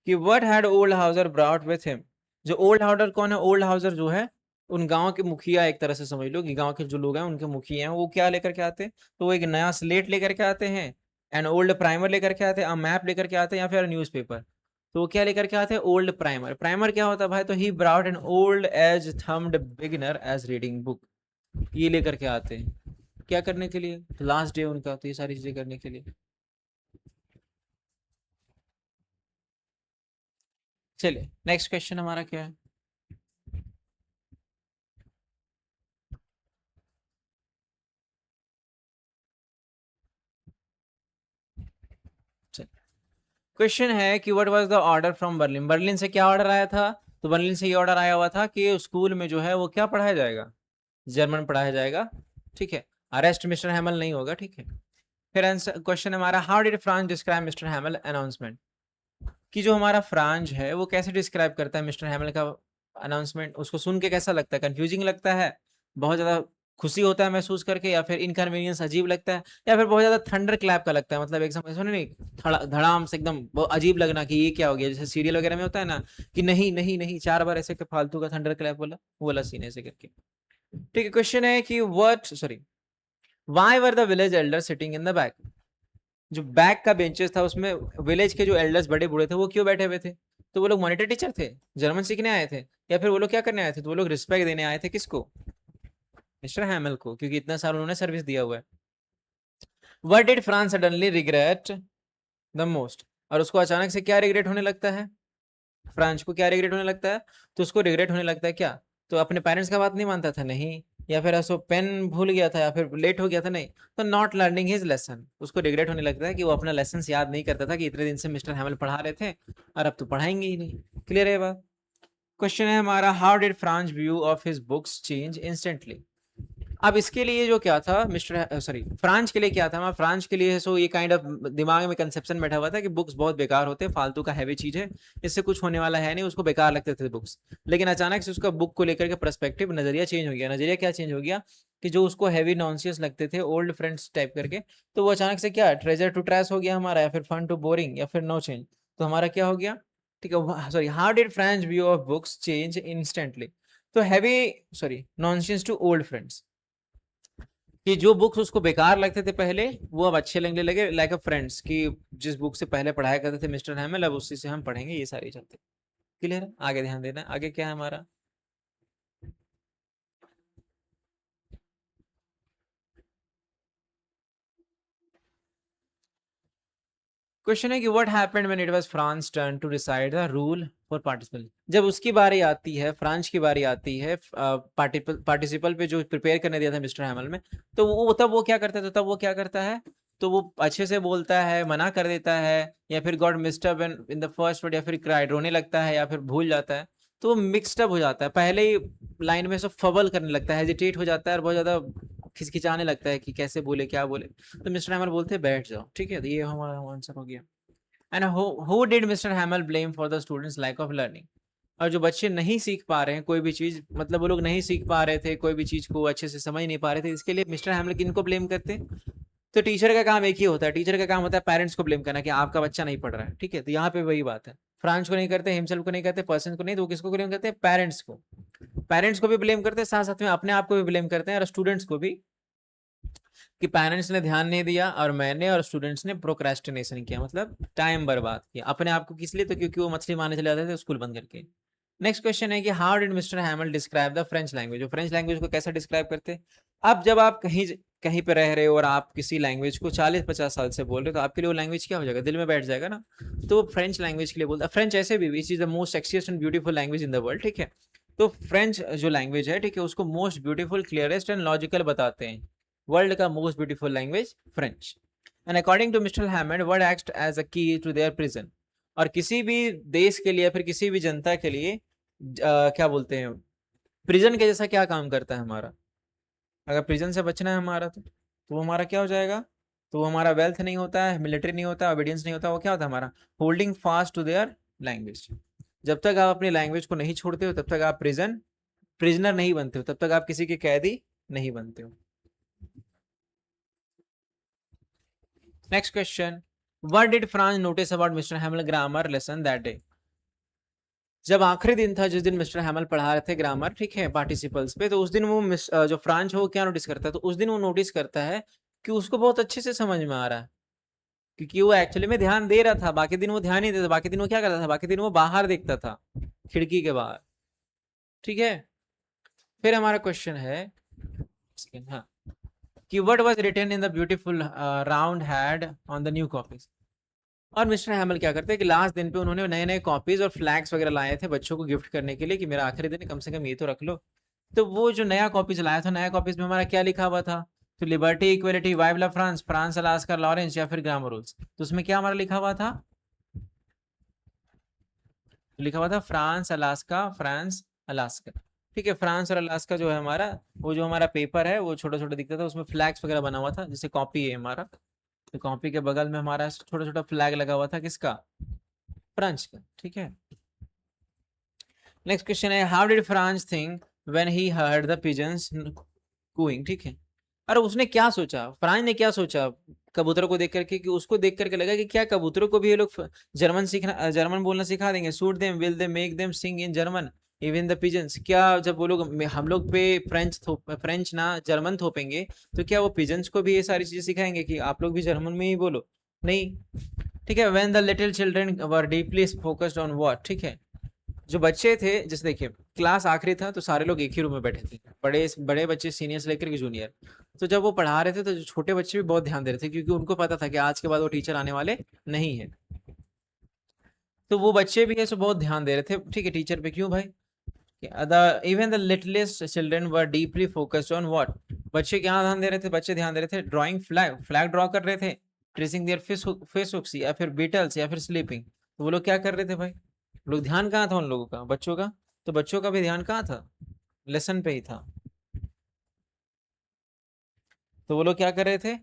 कि what had old Hauser brought with him. जो ओल्ड हाउसर कौन है? ओल्ड हाउसर जो है उन गांव के मुखिया, एक तरह से समझ लो कि गांव के जो लोग हैं उनके मुखिया हैं। वो क्या लेकर के आते हैं? तो वो एक नया स्लेट लेकर के आते हैं, एन ओल्ड प्राइमर लेकर के आते हैं, मैप लेकर के आते हैं, या फिर न्यूज़पेपर। तो वो क्या लेकर के आते हैं? Old primer. प्राइमर क्या होता है भाई? तो he brought an old age thumbed beginner as reading book. ये लेकर के आते हैं क्या करने के लिए? लास्ट डे उनका, तो ये सारी चीजें करने के लिए। चलिए नेक्स्ट क्वेश्चन हमारा क्या है? क्वेश्चन है कि what was the order from Berlin. Berlin से क्या ऑर्डर आया था? तो बर्लिन से ये ऑर्डर आया हुआ था कि स्कूल में जो है वो क्या पढ़ाया जाएगा? जर्मन पढ़ाया जाएगा। ठीक है, अरेस्ट मिस्टर हैमल नहीं होगा। ठीक है, फिर आंसर क्वेश्चन हमारा how did France describe mister हैमल announcement. कि जो हमारा फ्रांस है वो कैसे डिस्क्राइब करता है मिस्टर हैमल का अनाउंसमेंट? उसको सुन के कैसा लगता है? कंफ्यूजिंग लगता है, बहुत ज्यादा खुशी होता है महसूस करके, या फिर इनकन्वीनियंस अजीब लगता है, या फिर बहुत ज्यादा थंडर क्लैप का लगता है, मतलब एक समझ नहीं, धड़ाम से एकदम बहुत अजीब लगना कि ये क्या हो गया, जैसे सीरियल वगैरह में होता है ना कि नहीं नहीं नहीं 4 बार ऐसे फालतू का थंडर क्लैप बोला, वो वाला सीन ऐसे करके। ठीक है, क्वेश्चन है कि what sorry why were the village Elder sitting in the back. जो बैक का बेंचेस था उसमें विलेज के जो एल्डर्स बड़े बूढ़े थे वो क्यों बैठे हुए थे? तो वो लोग मॉनिटर टीचर थे, जर्मन सीखने आए थे, या फिर वो लोग क्या करने आए थे? तो वो लोग रिस्पेक्ट देने आए थे किसको? मिस्टर हैमल को, क्योंकि इतना साल उन्होंने सर्विस दिया हुआ है। What did France suddenly regret the most. और उसको अचानक से क्या रिग्रेट होने लगता है? फ्रांस को क्या रिग्रेट होने लगता है? तो उसको रिग्रेट होने लगता है क्या? तो अपने पेरेंट्स का बात नहीं मानता था नहीं, या फिर ऐसो पेन भूल गया था, या फिर लेट हो गया था नहीं, तो नॉट लर्निंग हिज लेसन। उसको रिग्रेट होने लगता है कि वो अपना लेसन याद नहीं करता था कि इतने दिन से मिस्टर हैमल पढ़ा रहे थे और अब तो पढ़ाएंगे ही नहीं। क्लियर है बात? क्वेश्चन है हमारा how did France view of his books change instantly. अब इसके लिए जो क्या था मिस्टर सॉरी फ्रांस के लिए क्या था? फ्रांस के लिए सो ये काइंड ऑफ दिमाग में कंसेप्शन बैठा हुआ था कि बुक्स बहुत बेकार होते हैं, फालतू का हैवी चीज है, इससे कुछ होने वाला है नहीं, उसको बेकार लगते थे बुक्स। लेकिन अचानक से उसका बुक को लेकर के पर्सपेक्टिव, नजरिया चेंज हो गया। नजरिया क्या चेंज हो गया? कि जो उसको हैवी नॉनसियस लगते थे, ओल्ड फ्रेंड्स टाइप करके, तो वो अचानक से क्या ट्रेजर टू ट्रेस हो गया हमारा, या फिर फन टू बोरिंग, या फिर नो चेंज। तो हमारा क्या हो गया? ठीक है, sorry how did French view of books change instantly. तो heavy sorry nonsense to old friends, कि जो बुक्स उसको बेकार लगते थे पहले वो अब अच्छे लगने लगे, लाइक अ फ्रेंड्स, कि जिस बुक से पहले पढ़ाया करते थे मिस्टर हैमल अब उसी से हम पढ़ेंगे, ये सारी चलते। क्लियर है? आगे ध्यान देना, आगे क्या है हमारा। क्वेश्चन है कि what happened when it was Franz turn to decide the rule for participle. जब उसकी बारी आती है, फ्रांस की बारी आती है पार्टिसिपल पे जो प्रिपेयर करने दिया था मिस्टर हैमल में, तो वो तब वो क्या करता है, तो वो अच्छे से बोलता है, मना कर देता है, या फिर God mister in the first word, या फिर क्राइड, रोने लगता है, या फिर भूल जाता है। तो वो मिक्सड अप हो जाता है, पहले ही लाइन में सब फबल करने लगता है, हेजिटेट हो जाता है और बहुत ज्यादा खिचखिचाने लगता है कि कैसे बोले, क्या बोले। तो मिस्टर हैमल बोलते हैं बैठ जाओ, ठीक है। तो ये हमारा आंसर हो गया। And who did mister Hamel blame for the students lack of learning. और जो बच्चे नहीं सीख पा रहे हैं कोई भी चीज, मतलब वो लोग नहीं सीख पा रहे थे, कोई भी चीज को अच्छे से समझ नहीं पा रहे थे, इसके लिए मिस्टर हैमल किनको ब्लेम करते हैं? तो टीचर का काम एक ही होता है, टीचर का काम होता है पेरेंट्स को ब्लेम करना कि आपका बच्चा नहीं पढ़ रहा है, ठीक है। तो यहाँ पे वही बात है, फ्रांस को नहीं करते, हिमसेल्फ को नहीं करते, पर्सन को नहीं, तो किसको ब्लेम करते हैं? पेरेंट्स को। पेरेंट्स को भी ब्लेम करते हैं, साथ साथ में अपने आप को भी ब्लेम करते हैं, और स्टूडेंट्स को भी, कि पेरेंट्स ने ध्यान नहीं दिया और मैंने और स्टूडेंट्स ने प्रोक्रेस्टिनेशन किया, मतलब टाइम बर्बाद किया अपने आप को। किस लिए? तो क्योंकि वो मछली मारने चले जाते थे स्कूल बंद करके। नेक्स्ट क्वेश्चन है कि how did mister हैमल describe the French language. French language को कैसा डिस्क्राइब करते हैं? अब जब आप कहीं कहीं पे रह रहे हो और आप किसी लैंग्वेज को 40-50 साल से बोल रहे हो, तो आपके लिए वो लैंग्वेज क्या हो जाएगा, दिल में बैठ जाएगा ना। तो फ्रेंच लैंग्वेज के लिए बोलता है, फ्रेंच ऐसे भी which is the most sexiest and beautiful language in the world, ठीक है। तो फ्रेंच जो लैंग्वेज है, ठीक है, उसको most beautiful, clearest and logical बताते हैं। वर्ल्ड का most beautiful language French. And according to mister Hammond word act as a key to there prison. और किसी भी देश के लिए, फिर किसी भी जनता के लिए क्या बोलते हैं, प्रिजन के जैसा क्या काम करता है हमारा। अगर प्रिजन से बचना है हमारा, तो वो हमारा क्या हो जाएगा? तो वो हमारा वेल्थ नहीं होता है, मिलिट्री नहीं होता, ओबीडियंस नहीं होता, वो क्या होता है हमारा? Holding fast to their language. जब तक आप अपनी लैंग्वेज को नहीं छोड़ते हो, तब तक आप प्रिजनर नहीं बनते हो, तब तक आप किसी के कैदी नहीं बनते हो। Next question, what did France notice about mister हैमल grammar lesson that day. जब आखिरी दिन था, जिस दिन मिस्टर हैमल पढ़ा रहे थे ग्रामर, ठीक है, पार्टिसिपल्स पे, तो उस दिन वो जो फ्रांच हो क्या नोटिस करता है? तो उस दिन वो नोटिस करता है कि उसको बहुत अच्छे से समझ में आ रहा है, क्योंकि वो एक्चुअली में ध्यान दे रहा था। बाकी दिन वो ध्यान नहीं देता, बाकी दिन वो क्या करता था, बाकी दिन वो बाहर देखता था, खिड़की के बाहर, ठीक है। फिर हमारा क्वेश्चन है, हाँ, कि what was written in the beautiful round hand on the new copies. और मिस्टर हैमल क्या करते हैं कि लास्ट दिन पे उन्होंने नए नए कॉपीज और फ्लैग्स वगैरह लाए थे बच्चों को गिफ्ट करने के लिए, कि मेरा आखिरी दिन है, कम से कम ये तो रख लो। तो वो जो नया कॉपीज लाया था, नया कॉपीज में हमारा क्या लिखा हुआ था? तो लिबर्टी, इक्वलिटी, वाइव ला फ्रांस, फ्रांस अलास्का लॉरेंस, या फिर ग्रामर रूल्स। तो उसमें क्या हमारा लिखा हुआ था? लिखा हुआ था फ्रांस अलास्का, फ्रांस अलास्का, ठीक है। फ्रांस और अलास्का जो है हमारा, वो जो हमारा पेपर है वो छोटा छोटा दिखता था, उसमें फ्लैग्स वगैरह बना हुआ था, जैसे कॉपी है हमारा, तो कॉपी के बगल में हमारा छोटा छोटा फ्लैग लगा हुआ था, किसका? फ्रांस का, ठीक है। नेक्स्ट क्वेश्चन है, how did Franz think when he heard the pigeons cooing, ठीक है। अरे उसने क्या सोचा, फ्रांस ने क्या सोचा कबूतरों को देख करके, कि उसको देख करके लगा कि क्या कबूतरों को भी ये लोग जर्मन बोलना सिखा देंगे। Suit them, will they make them sing in German, even the pigeons. क्या जब वो लोग हम लोग पे फ्रेंच ना जर्मन थोपेंगे, तो क्या वो पिजन्स को भी ये सारी चीजें सिखाएंगे कि आप लोग भी जर्मन में ही बोलो? नहीं, ठीक है। When the little children were deeply focused on what, ठीक है। जो बच्चे थे, जैसे देखिए क्लास आखिरी था, तो सारे लोग एक ही रूम में बैठे थे, बड़े बड़े बच्चे, सीनियर से लेकर के जूनियर। तो जब वो पढ़ा रहे थे, तो जो छोटे बच्चे भी बहुत ध्यान दे रहे थे, क्योंकि उनको पता था कि आज के बाद वो टीचर आने वाले नहीं है। तो वो बच्चे भी ऐसे बहुत ध्यान दे रहे थे, ठीक है, टीचर पे। क्यों भाई? Even the littlest children were deeply focused on what. बच्चे क्या ध्यान दे रहे थे? बच्चे ध्यान दे रहे थे ड्राइंग फ्लैग, फ्लैग ड्रॉ कर रहे थे, ट्रेसिंग देयर फेस हुक्स, या फिर बीटल्स, या फिर स्लीपिंग। तो वो लोग क्या कर रहे थे भाई? लोग ध्यान कहाँ था उन लोगों का, बच्चों का? तो बच्चों का भी ध्यान कहाँ था? लेसन पे ही था। तो वो लोग क्या कर रहे थे?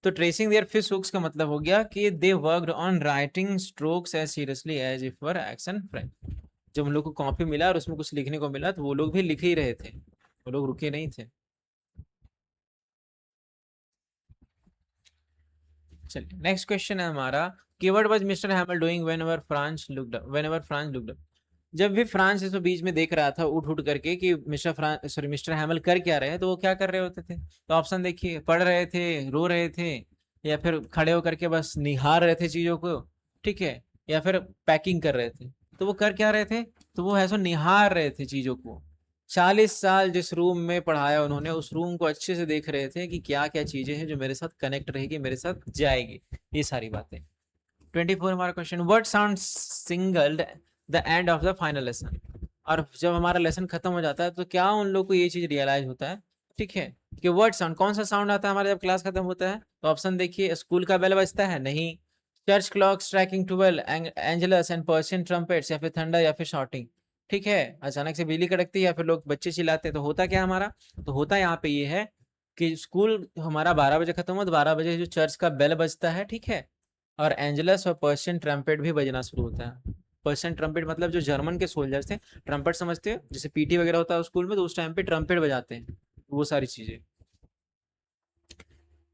तो ट्रेसिंग देयर फिश हुक्स का मतलब हो गया कि they worked on writing strokes as seriously as if were action friend. जब उन लोग को कॉपी मिला और उसमें कुछ लिखने को मिला, तो वो लोग भी लिख ही रहे थे, वो लोग रुके नहीं थे। चलिए नेक्स्ट क्वेश्चन है हमारा, keyword was mister हैमल doing whenever France looked up, whenever France looked up. जब भी फ्रांस इसको बीच में देख रहा था उठ उठ करके कि मिस्टर हैमल कर क्या रहे हैं, तो वो क्या कर रहे होते थे? तो ऑप्शन देखिए, पढ़ रहे थे, रो रहे थे, या फिर खड़े होकर के बस निहार रहे थे चीजों को, ठीक है, या फिर पैकिंग कर रहे थे। तो वो कर क्या रहे थे? तो वो ऐसा निहार रहे थे चीजों को। 40 साल जिस रूम में पढ़ाया उन्होंने, उस रूम को अच्छे से देख रहे थे कि क्या क्या चीजें हैं जो मेरे साथ कनेक्ट रहेगी, मेरे साथ जाएगी, ये सारी बातें। 24 हमारा question, word sound singled the end of the final lesson. और जब हमारा लेसन खत्म हो जाता है तो क्या उन लोग को ये चीज रियलाइज होता है, ठीक है, कि वर्ड साउंड कौन सा साउंड आता है हमारा जब क्लास खत्म होता है? तो ऑप्शन देखिए, स्कूल का बेल बजता है, नहीं। Church clock striking 12, Angeles and Persian trumpets, या फिर थंडर, या फिर शॉटिंग, ठीक है, अचानक से बिजली कड़कती है, या फिर लोग बच्चे चिल्लाते हैं। तो होता क्या हमारा? तो होता यहाँ पे ये है कि स्कूल हमारा 12 बजे खत्म हुआ, तो 12 बजे जो चर्च का बेल बजता है, ठीक है, और एंजलस और पर्शियन ट्रम्पेट भी बजना शुरू होता है। पर्शियन ट्रम्पेट मतलब जो जर्मन के सोल्जर्स थे, ट्रम्पेट समझते हो, जैसे पीटी वगैरह होता है स्कूल में, तो उस टाइम पे ट्रम्पेट बजाते हैं, वो सारी चीजें।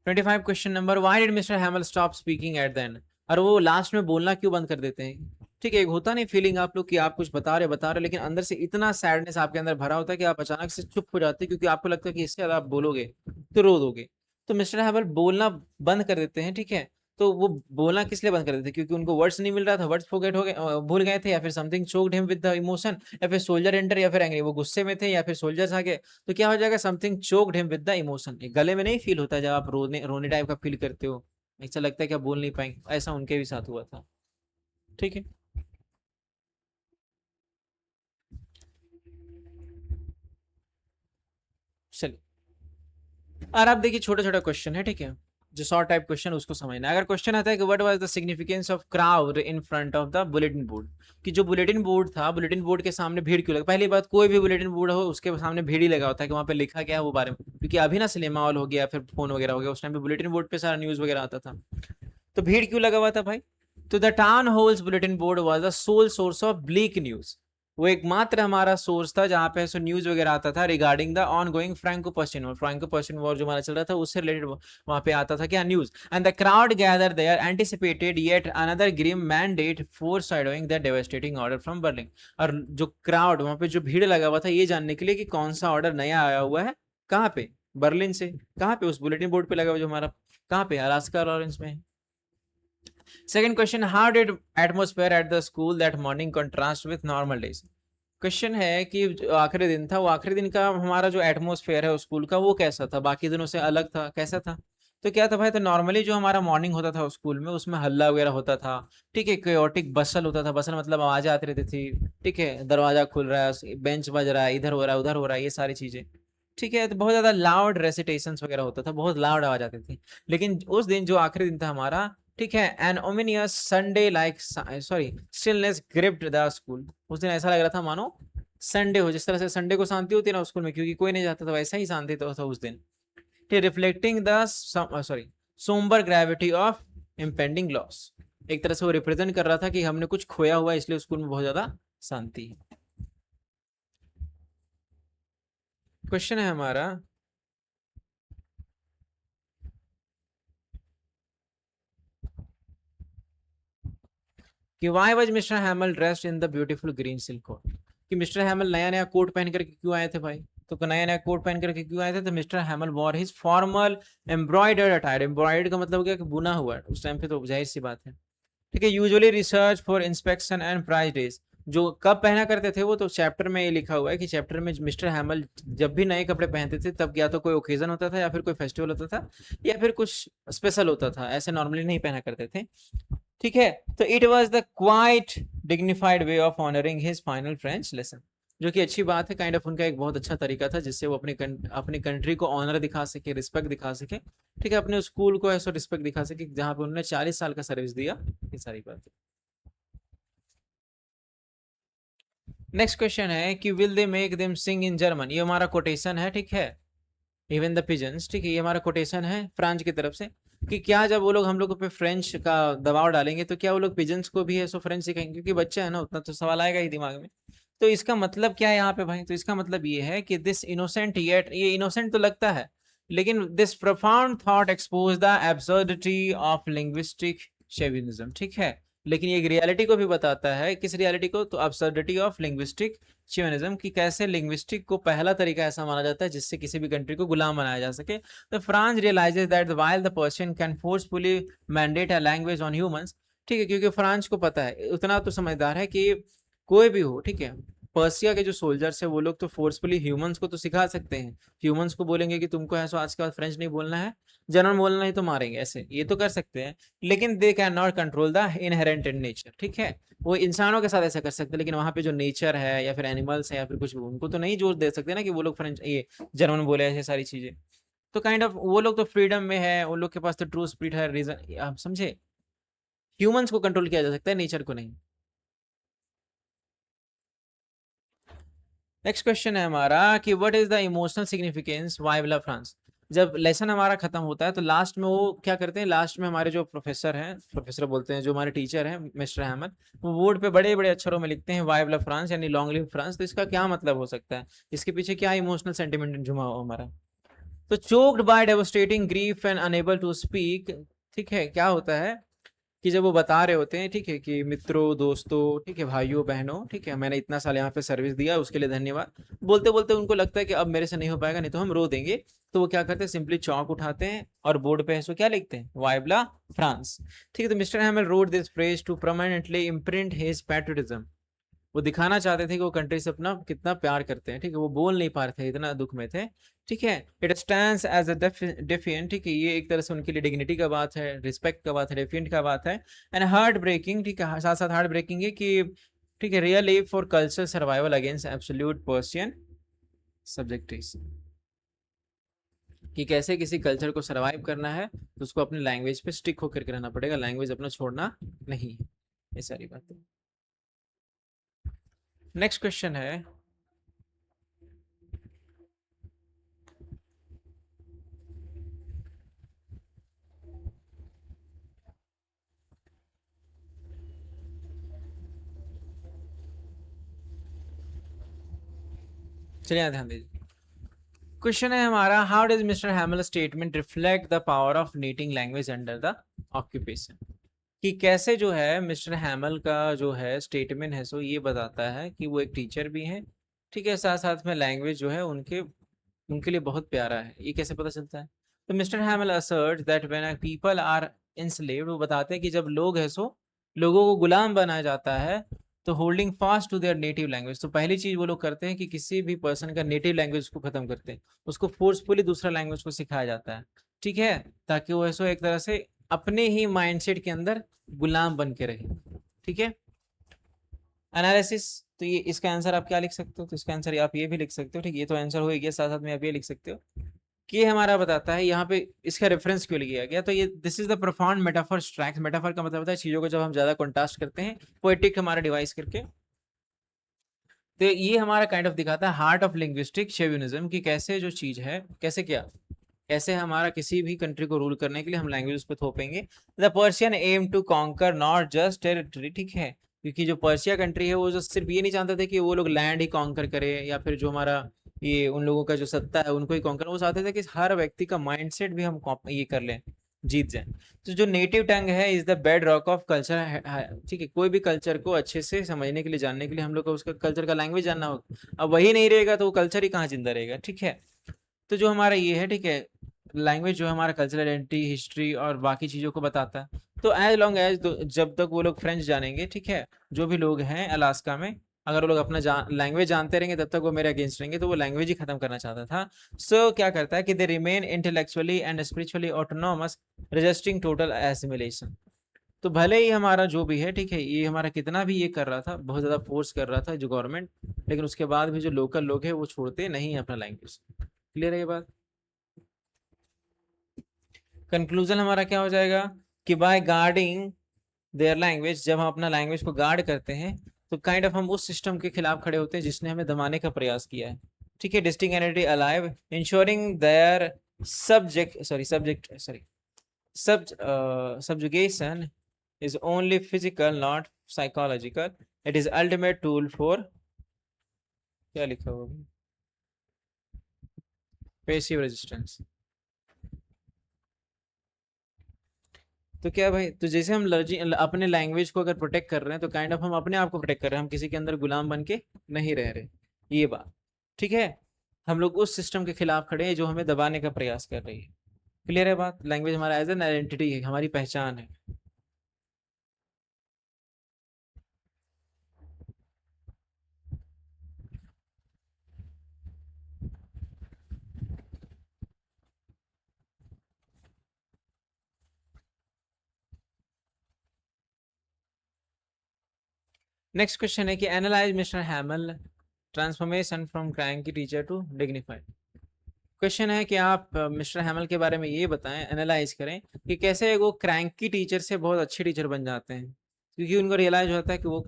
25 question number, why did mister हैमल stop speaking at the end? और वो लास्ट में बोलना क्यों बंद कर देते हैं? ठीक है, एक होता नहीं फीलिंग आप लोग कि आप कुछ बता रहे, लेकिन अंदर से इतना सैडनेस आपके अंदर भरा होता है कि आप अचानक से चुप हो जाते हैं, क्योंकि आपको लगता है कि इससे ज्यादा आप बोलोगे तो रो दोगे। तो मिस्टर हैमल बोलना बंद कर देते हैं, ठीक है। तो वो बोलना किस लिए बंद कर देते थे? क्योंकि उनको वर्ड्स नहीं मिल रहा था, वर्ड्स फॉरगेट हो गए, भूल गए थे, या फिर something choked him with the emotion, या फिर सोल्जर एंटर, या फिर एंग्री, वो गुस्से में थे, या फिर सोल्जर्स आ गए। तो क्या हो जाएगा? Something choked him with the emotion. गले में नहीं फील होता है जब आप रोने रोने टाइप का फील करते हो, ऐसा लगता है कि आप बोल नहीं पाएंगे, ऐसा उनके भी साथ हुआ था, ठीक है। चलिए, और आप देखिए छोटा छोटा क्वेश्चन है, ठीक है, जो शॉर्ट टाइप क्वेश्चन उसको समझना है। अगर क्वेश्चन आता है कि what was the significance of crowd in front of the bulletin board, कि जो बुलेटिन बोर्ड था, बुलेटिन बोर्ड के सामने भीड़ क्यों लगा? पहली बात, कोई भी बुलेटिन बोर्ड हो उसके सामने भीड़ ही लगा होता है कि वहाँ पे लिखा क्या है वो बारे में, क्योंकि अभी ना सिनेमा हॉल हो गया, फिर फोन वगैरह हो गया, उस टाइम पे बुलेटिन बोर्ड पे सारा न्यूज वगैरह आता था। तो भीड़ क्यों लगा हुआ था भाई? तो the town hall's bulletin board was the sole source of bleak news. वो एकमात्र हमारा सोर्स था जहां पे न्यूज वगैरह आता था regarding the on going Franco Persian war जो हमारा चल रहा था, उससे रिलेटेड वहां पे आता था क्या? News. And the crowd gather there anticipated yet another grim mandate foreshadowing the devastating order from Berlin. और जो क्राउड वहां पे जो भीड़ लगा हुआ था, ये जानने के लिए कि कौन सा ऑर्डर नया आया हुआ है, कहाँ पे? बर्लिन से। कहाँ पे? उस बुलेटिन बोर्ड पे लगा हुआ जो हमारा, कहाँ पे? अलास्का लॉरेंस में। Second question, how did atmosphere at the school that morning contrast with normal days? Question है कि जो आखिरी दिन था, वो आखिरी दिन का हमारा जो एटमॉस्फेयर है उस स्कूल का, वो कैसा था? बाकी दिनों से अलग था, कैसा था? तो क्या था भाई? तो नॉर्मली जो हमारा मॉर्निंग होता था उस स्कूल में, उसमें हल्ला वगैरह होता था, ठीक है, केओटिक बसल होता था। बसल मतलब आवाजें आती रहती थी, ठीक है, दरवाजा खुल रहा है, बेंच बज रहा है, इधर हो रहा है, उधर हो रहा है, ये सारी चीजें, ठीक है। तो बहुत ज्यादा लाउड रेसिटेशंस वगैरह होता था, बहुत लाउड आवाज आती थी। लेकिन उस दिन जो आखिरी दिन था हमारा, ठीक है, an ominous Sunday like sorry stillness gripped the school. उस दिन ऐसा लग रहा था मानो संडे हो, जिस तरह से संडे को शांति होती है ना स्कूल में, क्योंकि कोई नहीं जाता था, वैसा ही शांति तो था उस दिन, ठीक, reflecting the sorry sombre gravity of impending loss. एक तरह से वो रिप्रेजेंट कर रहा था कि हमने कुछ खोया हुआ है, इसलिए स्कूल में बहुत ज्यादा शांति है। क्वेश्चन है हमारा कि why was mister Hamel dressed in the beautiful green silk coat? कि मिस्टर हैमल नया नया कोट पहन करके क्यों आए थे भाई? तो नया नया कोट पहन करके क्यों आए थे? तो mister हैमल war his formal embroidered attire. Embroidered का मतलब क्या? कि बुना हुआ है। उस टाइम पे तो जाहिर सी बात है, ठीक है। Usually research for inspection and prize days. जो कब पहना करते थे वो तो चैप्टर में ये लिखा हुआ है कि चैप्टर में मिस्टर हैमल जब भी नए कपड़े पहनते थे, तब या तो कोई ओकेजन होता था, या फिर कोई फेस्टिवल होता था, या फिर कुछ स्पेशल होता था, ऐसे नॉर्मली नहीं पहना करते थे, ठीक है। तो it was the quite dignified way of honouring his final French lesson, जो कि अच्छी बात है, काइंड ऑफ उनका एक बहुत अच्छा तरीका था जिससे वो अपनी कंट्री को ऑनर दिखा सके, रिस्पेक्ट दिखा सके, ठीक है, अपने स्कूल को ऐसा रिस्पेक्ट दिखा सके जहां पे उन्होंने 40 साल का सर्विस दिया, ये सारी बात है। नेक्स्ट क्वेश्चन है कि will they make them sing in German? ये हमारा कोटेशन है, ठीक है, इवन द पिजन्स, ठीक है, ये हमारा कोटेशन है फ्रांस की तरफ से, कि क्या जब वो लोग हम लोगों पे फ्रेंच का दबाव डालेंगे तो क्या वो लोग पिजन्स को भी ऐसा फ्रेंच सिखाएंगे? क्योंकि बच्चा है ना, उतना तो सवाल आएगा ही दिमाग में। तो इसका मतलब क्या है यहाँ पे भाई? तो इसका मतलब ये है कि दिस इनोसेंट, ये इनोसेंट तो लगता है, लेकिन this profound thought expose the absurdity of linguistic chauvinism, ठीक है, लेकिन ये एक रियलिटी को भी बताता है। किस रियलिटी को? तो अब्सर्डिटी ऑफ लिंग्विस्टिक च्योनिज्म, कि कैसे लिंग्विस्टिक को पहला तरीका ऐसा माना जाता है जिससे किसी भी कंट्री को गुलाम बनाया जा सके। तो France realises that while the Persian can forcefully mandate a language on humans, ठीक है, क्योंकि फ्रांस को पता है, उतना तो समझदार है कि कोई भी हो, ठीक है, पर्सिया के जो सोल्जर्स है वो लोग तो फोर्सफुली ह्यूमंस को तो सिखा सकते हैं। ह्यूमंस को बोलेंगे कि तुमको ऐसा आज के बाद फ्रेंच नहीं बोलना है, जर्मन बोलना नहीं तो मारेंगे, ऐसे ये तो कर सकते हैं। लेकिन they can not control the inherent in nature, ठीक है, वो इंसानों के साथ ऐसा कर सकते हैं, लेकिन वहां पे जो नेचर है या फिर एनिमल्स है या फिर कुछ भी, उनको तो नहीं जोर दे सकते ना कि वो लोग फ्रेंच ये जर्मन बोले, ऐसे सारी चीजें। तो काइंड ऑफ वो लोग तो फ्रीडम में है, उन लोग के पास तो ट्रू स्पिरिट है, रीजन, आप समझे, ह्यूमंस को कंट्रोल किया जा सकता है, नेचर को नहीं। नेक्स्ट क्वेश्चन है हमारा कि what is the emotional significance वाई ला फ्रांस। जब लेसन हमारा खत्म होता है तो लास्ट में वो क्या करते हैं, लास्ट में हमारे जो प्रोफेसर हैं, प्रोफेसर बोलते हैं, जो हमारे टीचर हैं मिस्टर हैमर, वो बोर्ड पे बड़े बड़े अक्षरों में लिखते हैं वाई ला फ्रांस, यानी लॉन्ग लिव फ्रांस। तो इसका क्या मतलब हो सकता है, इसके पीछे क्या इमोशनल सेंटिमेंट जुमा हो हमारा? तो choked by devastating grief and unable to speak, ठीक है, क्या होता है कि जब वो बता रहे होते हैं, ठीक है, कि मित्रों, दोस्तों, ठीक है, भाइयों बहनों, ठीक है, मैंने इतना साल यहाँ पे सर्विस दिया, उसके लिए धन्यवाद, बोलते बोलते उनको लगता है कि अब मेरे से नहीं हो पाएगा, नहीं तो हम रो देंगे। तो वो क्या करते हैं, सिंपली चौक उठाते हैं और बोर्ड पे इसको क्या लिखते हैं, वाइब्ला फ्रांस, ठीक है। तो mister Hamel wrote this phrase to permanently imprint his patriotism, वो दिखाना चाहते थे कि वो कंट्री से अपना कितना प्यार करते हैं, ठीक है, वो बोल नहीं पा रहे थे, इतना दुख में थे, ठीक है। It stands as a defiant, ठीक है, ये एक तरह से उनके लिए डिग्निटी का बात है, रिस्पेक्ट का बात है, डेफिएंट का बात है, एंड हार्ट ब्रेकिंग, ठीक है, साथ साथ हार्ट ब्रेकिंग है कि, ठीक है, real for culture survival against absolute Persian subjectivism, कि कैसे किसी कल्चर को सर्वाइव करना है तो उसको अपने लैंग्वेज पे स्टिक होकर के रहना पड़ेगा, लैंग्वेज अपना छोड़ना नहीं है, ये सारी बातें। नेक्स्ट क्वेश्चन है, चलिए ध्यान दीजिए। क्वेश्चन है हमारा, how does mister हैमल statement reflect the power of knitting language under the occupation, कि कैसे जो है मिस्टर हैमल का जो है स्टेटमेंट है सो ये बताता है कि वो एक टीचर भी हैं, ठीक है, साथ साथ में लैंग्वेज जो है उनके उनके लिए बहुत प्यारा है, ये कैसे पता चलता है? तो mister Hamel assert that when people are enslaved, वो बताते हैं कि जब लोग है सो लोगों को गुलाम बनाया जाता है, तो holding fast to their native language, तो पहली चीज वो लोग करते हैं कि किसी भी पर्सन का नेटिव लैंग्वेज को खत्म करते हैं, उसको फोर्सफुली दूसरा लैंग्वेज को सिखाया जाता है, ठीक है, ताकि वो ऐसो एक तरह से अपने ही माइंडसेट के अंदर गुलाम बन के रहे, ठीक है। एनालिसिस, तो ये इसका आंसर आप क्या लिख सकते हो, तो इसका आंसर आप ये भी लिख सकते हो, ठीक है, ये तो आंसर हो गया, साथ साथ में आप ये लिख सकते हो कि ये हमारा बताता है यहाँ पे इसका रेफरेंस क्यों लिया गया, तो ये this is the profound metaphor strikes, metaphor का मतलब होता है चीजों को जब हम ज्यादा कॉन्ट्रास्ट करते हैं पोएटिक हमारा डिवाइस करके। तो ये हमारा काइंड ऑफ दिखाता है हार्ट ऑफ लिंग्विस्टिक शेविनिज्म, कि कैसे जो चीज है, कैसे क्या, कैसे हमारा किसी भी कंट्री को रूल करने के लिए हम लैंग्वेज पे थोपेंगे। The Persian aim to conquer not just territory, ठीक है, क्योंकि जो पर्शिया कंट्री है वो जो सिर्फ ये नहीं चाहते थे कि वो लोग लैंड ही कॉन्कर करे या फिर जो हमारा ये उन लोगों का जो सत्ता है उनको ही कॉन्कर, वो चाहते थे कि हर व्यक्ति का माइंडसेट भी हम ये कर लें, जीत जाए। तो जो नेटिव टंग है is the bed rock of culture, ठीक है, कोई भी कल्चर को अच्छे से समझने के लिए, जानने के लिए हम लोग को उसका कल्चर का लैंग्वेज जानना होगा, अब वही नहीं रहेगा तो वो कल्चर ही कहाँ जिंदा रहेगा, ठीक है। तो जो हमारा ये है, ठीक है, लैंग्वेज जो है हमारा कल्चरल आइडेंटिटी, हिस्ट्री और बाकी चीज़ों को बताता है। तो एज लॉन्ग एज जब तक वो लोग फ्रेंच जानेंगे, ठीक है, जो भी लोग हैं अलास्का में, अगर वो लोग अपना लैंग्वेज जानते रहेंगे तब तक वो मेरे अगेंस्ट रहेंगे, तो वो लैंग्वेज ही खत्म करना चाहता था। सो क्या करता है कि they remain intellectually and spiritually autonomous, resisting total assimilation. तो भले ही हमारा जो भी है, ठीक है, ये हमारा कितना भी ये कर रहा था, बहुत ज़्यादा फोर्स कर रहा था जो गवर्नमेंट, लेकिन उसके बाद भी जो लोकल लोग हैं वो छोड़ते नहीं है अपना लैंग्वेज। क्लियर है ये बात? कंक्लूजन हमारा क्या हो जाएगा कि बाय गार्डिंग देयर लैंग्वेज, जब हम अपना लैंग्वेज को गार्ड करते हैं तो काइंड ऑफ हम उस सिस्टम के खिलाफ खड़े होते हैं जिसने हमें दबाने का प्रयास किया है, ठीक है, distinct entity alive, ensuring their subjugation is only physical not psychological, it is ultimate tool for, क्या लिखा हुआ है, passive resistance। तो क्या भाई, तो जैसे हम अपने लैंग्वेज को अगर प्रोटेक्ट कर रहे हैं तो काइंड ऑफ हम अपने आप को प्रोटेक्ट कर रहे हैं, हम किसी के अंदर गुलाम बन के नहीं रह रहे। ये बात ठीक है। हम लोग उस सिस्टम के खिलाफ खड़े हैं जो हमें दबाने का प्रयास कर रही है। क्लियर है बात? लैंग्वेज हमारा एज एन आइडेंटिटी है, हमारी पहचान है। नेक्स्ट क्वेश्चन है कि analyse mister Hamel transformation from cranky teacher to dignified. Question है कि आप मिस्टर हैमल के बारे में ये बताएं, एनालाइज करें कि कैसे वो क्रैंकी टीचर से बहुत अच्छे टीचर बन जाते हैं, क्योंकि उनको रियलाइज होता है कि वो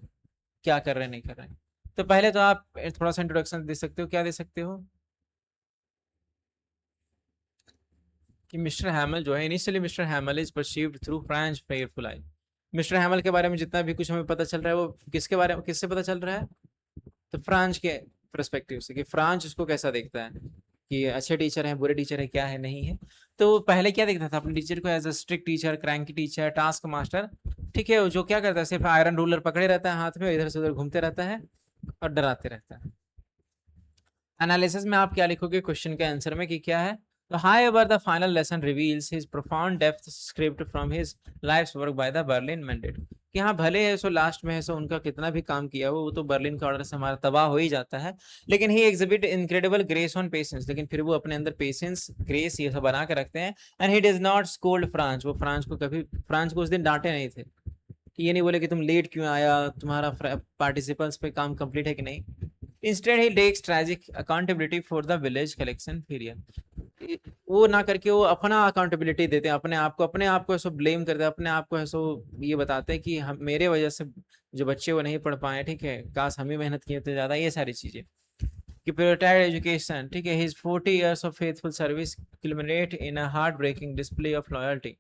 क्या कर रहे हैं नहीं कर रहे हैं। तो पहले तो आप थोड़ा सा इंट्रोडक्शन दे सकते हो, क्या दे सकते हो कि मिस्टर हैमल जो है, initially mister हैमल is perceived through French prayerful I. Mister हैमल के बारे में जितना भी कुछ हमें पता चल रहा है वो किसके बारे में, किससे पता चल रहा है? तो फ्रांच के परस्पेक्टिव से, कि फ्रांच उसको कैसा देखता है, कि अच्छे टीचर हैं, बुरे टीचर है, क्या है नहीं है। तो पहले क्या देखता था अपने टीचर को? As a strict teacher, cranky teacher, task master. ठीक है, जो क्या करता है, सिर्फ आयरन रूलर पकड़े रहता है हाथ में, इधर से उधर घूमते रहता है और डराते रहता है। एनालिसिस में आप क्या लिखोगे क्वेश्चन के आंसर में कि क्या है? तो however the final lesson reveals his profound depth script from his life's work by the Berlin Mandate। कि हाँ, भले है सो लास्ट में है सो उनका कितना भी काम किया वो तो बर्लिन का ऑर्डर से हमारा तबाह हो ही जाता है, लेकिन he exhibit incredible grace on patience. लेकिन फिर वो अपने अंदर पेशेंस, ग्रेस ये सब बना के रखते हैं। And he does not scold France. वो फ्रांस को कभी, फ्रांस को उस दिन डांटे नहीं थे, कि ये नहीं बोले कि तुम लेट क्यों आया, तुम्हारा पार्टिसिपल्स पे काम कंप्लीट है कि नहीं। Instead he takes tragic accountability for the village collection period. वो ना करके वो अपना अकाउंटेबिलिटी देते हैं, अपने आप को ऐसा ब्लेम करते हैं, अपने आप को ऐसा ये बताते हैं कि हम, मेरे वजह से जो बच्चे वो नहीं पढ़ पाए, ठीक है, काश हम ही मेहनत किए थे ज्यादा, ये सारी चीजें। कि प्रायोरिटाइज एजुकेशन, ठीक है, his 40 years of faithful service culminate in a heart breaking display of loyalty.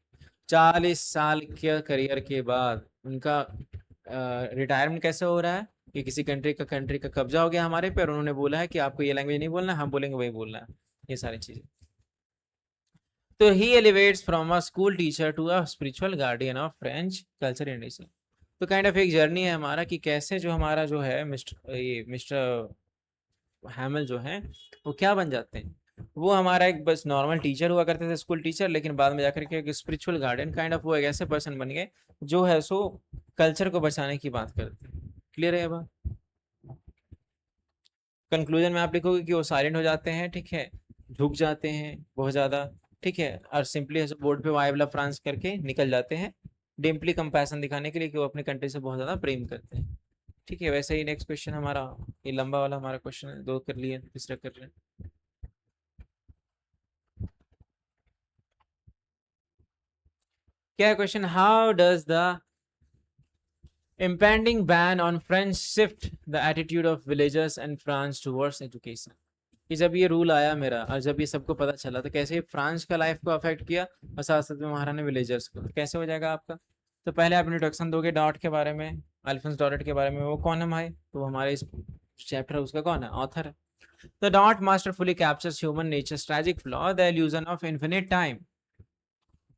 40 साल के करियर के बाद उनका रिटायरमेंट कैसे हो रहा है? कि किसी कंट्री का कब्जा हो गया हमारे पे और उन्होंने बोला है कि आपको ये लैंग्वेज नहीं बोलना, हम बोलेंगे वही बोलना है, ये सारी चीजें। तो he elevates from a school teacher to a spiritual guardian of French culture and tradition. तो काइंड ऑफ एक जर्नी है हमारा कि कैसे जो हमारा जो है मिस्टर हैमल जो है वो क्या बन जाते हैं। वो हमारा एक बस नॉर्मल टीचर हुआ करते थे, स्कूल टीचर, लेकिन बाद में जाकर के एक स्पिरिचुअल गार्डियन काइंड ऑफ वो एक ऐसे पर्सन बन गए जो है सो कल्चर को बचाने की बात करते हैं। क्लियर है बात? कंक्लूजन में आप लिखोगे कि वो साइलेंट हो जाते हैं, ठीक है, झुक जाते हैं बहुत ज्यादा, ठीक है, और सिंपली बोर्ड पे वाइवला फ्रांस करके निकल जाते हैं, डिम्पली कंपैशन दिखाने के लिए कि वो अपने कंट्री से बहुत ज्यादा प्रेम करते हैं। ठीक है, वैसे ही नेक्स्ट क्वेश्चन हमारा, ये लंबा वाला हमारा क्वेश्चन है, दो कर लिए, तीसरा कर रहे हैं। क्या है question? How does the impending ban on French shift the attitude of villagers and France towards education। कि जब ये रूल आया मेरा और जब ये सबको पता चला तो कैसे फ्रांस का लाइफ को अफेक्ट किया और साथ साथ में महाराणा विलेजर्स को, तो कैसे हो जाएगा आपका? तो पहले आप इंट्रोडक्शन दोगे डॉट के बारे में, अल्फोंस डॉट के बारे में। वो कौन है भाई? तो हमारे इस चैप्टर उसका कौन है? ऑथर है। The dot masterfully captures human nature's tragic flaw, the illusion of infinite time.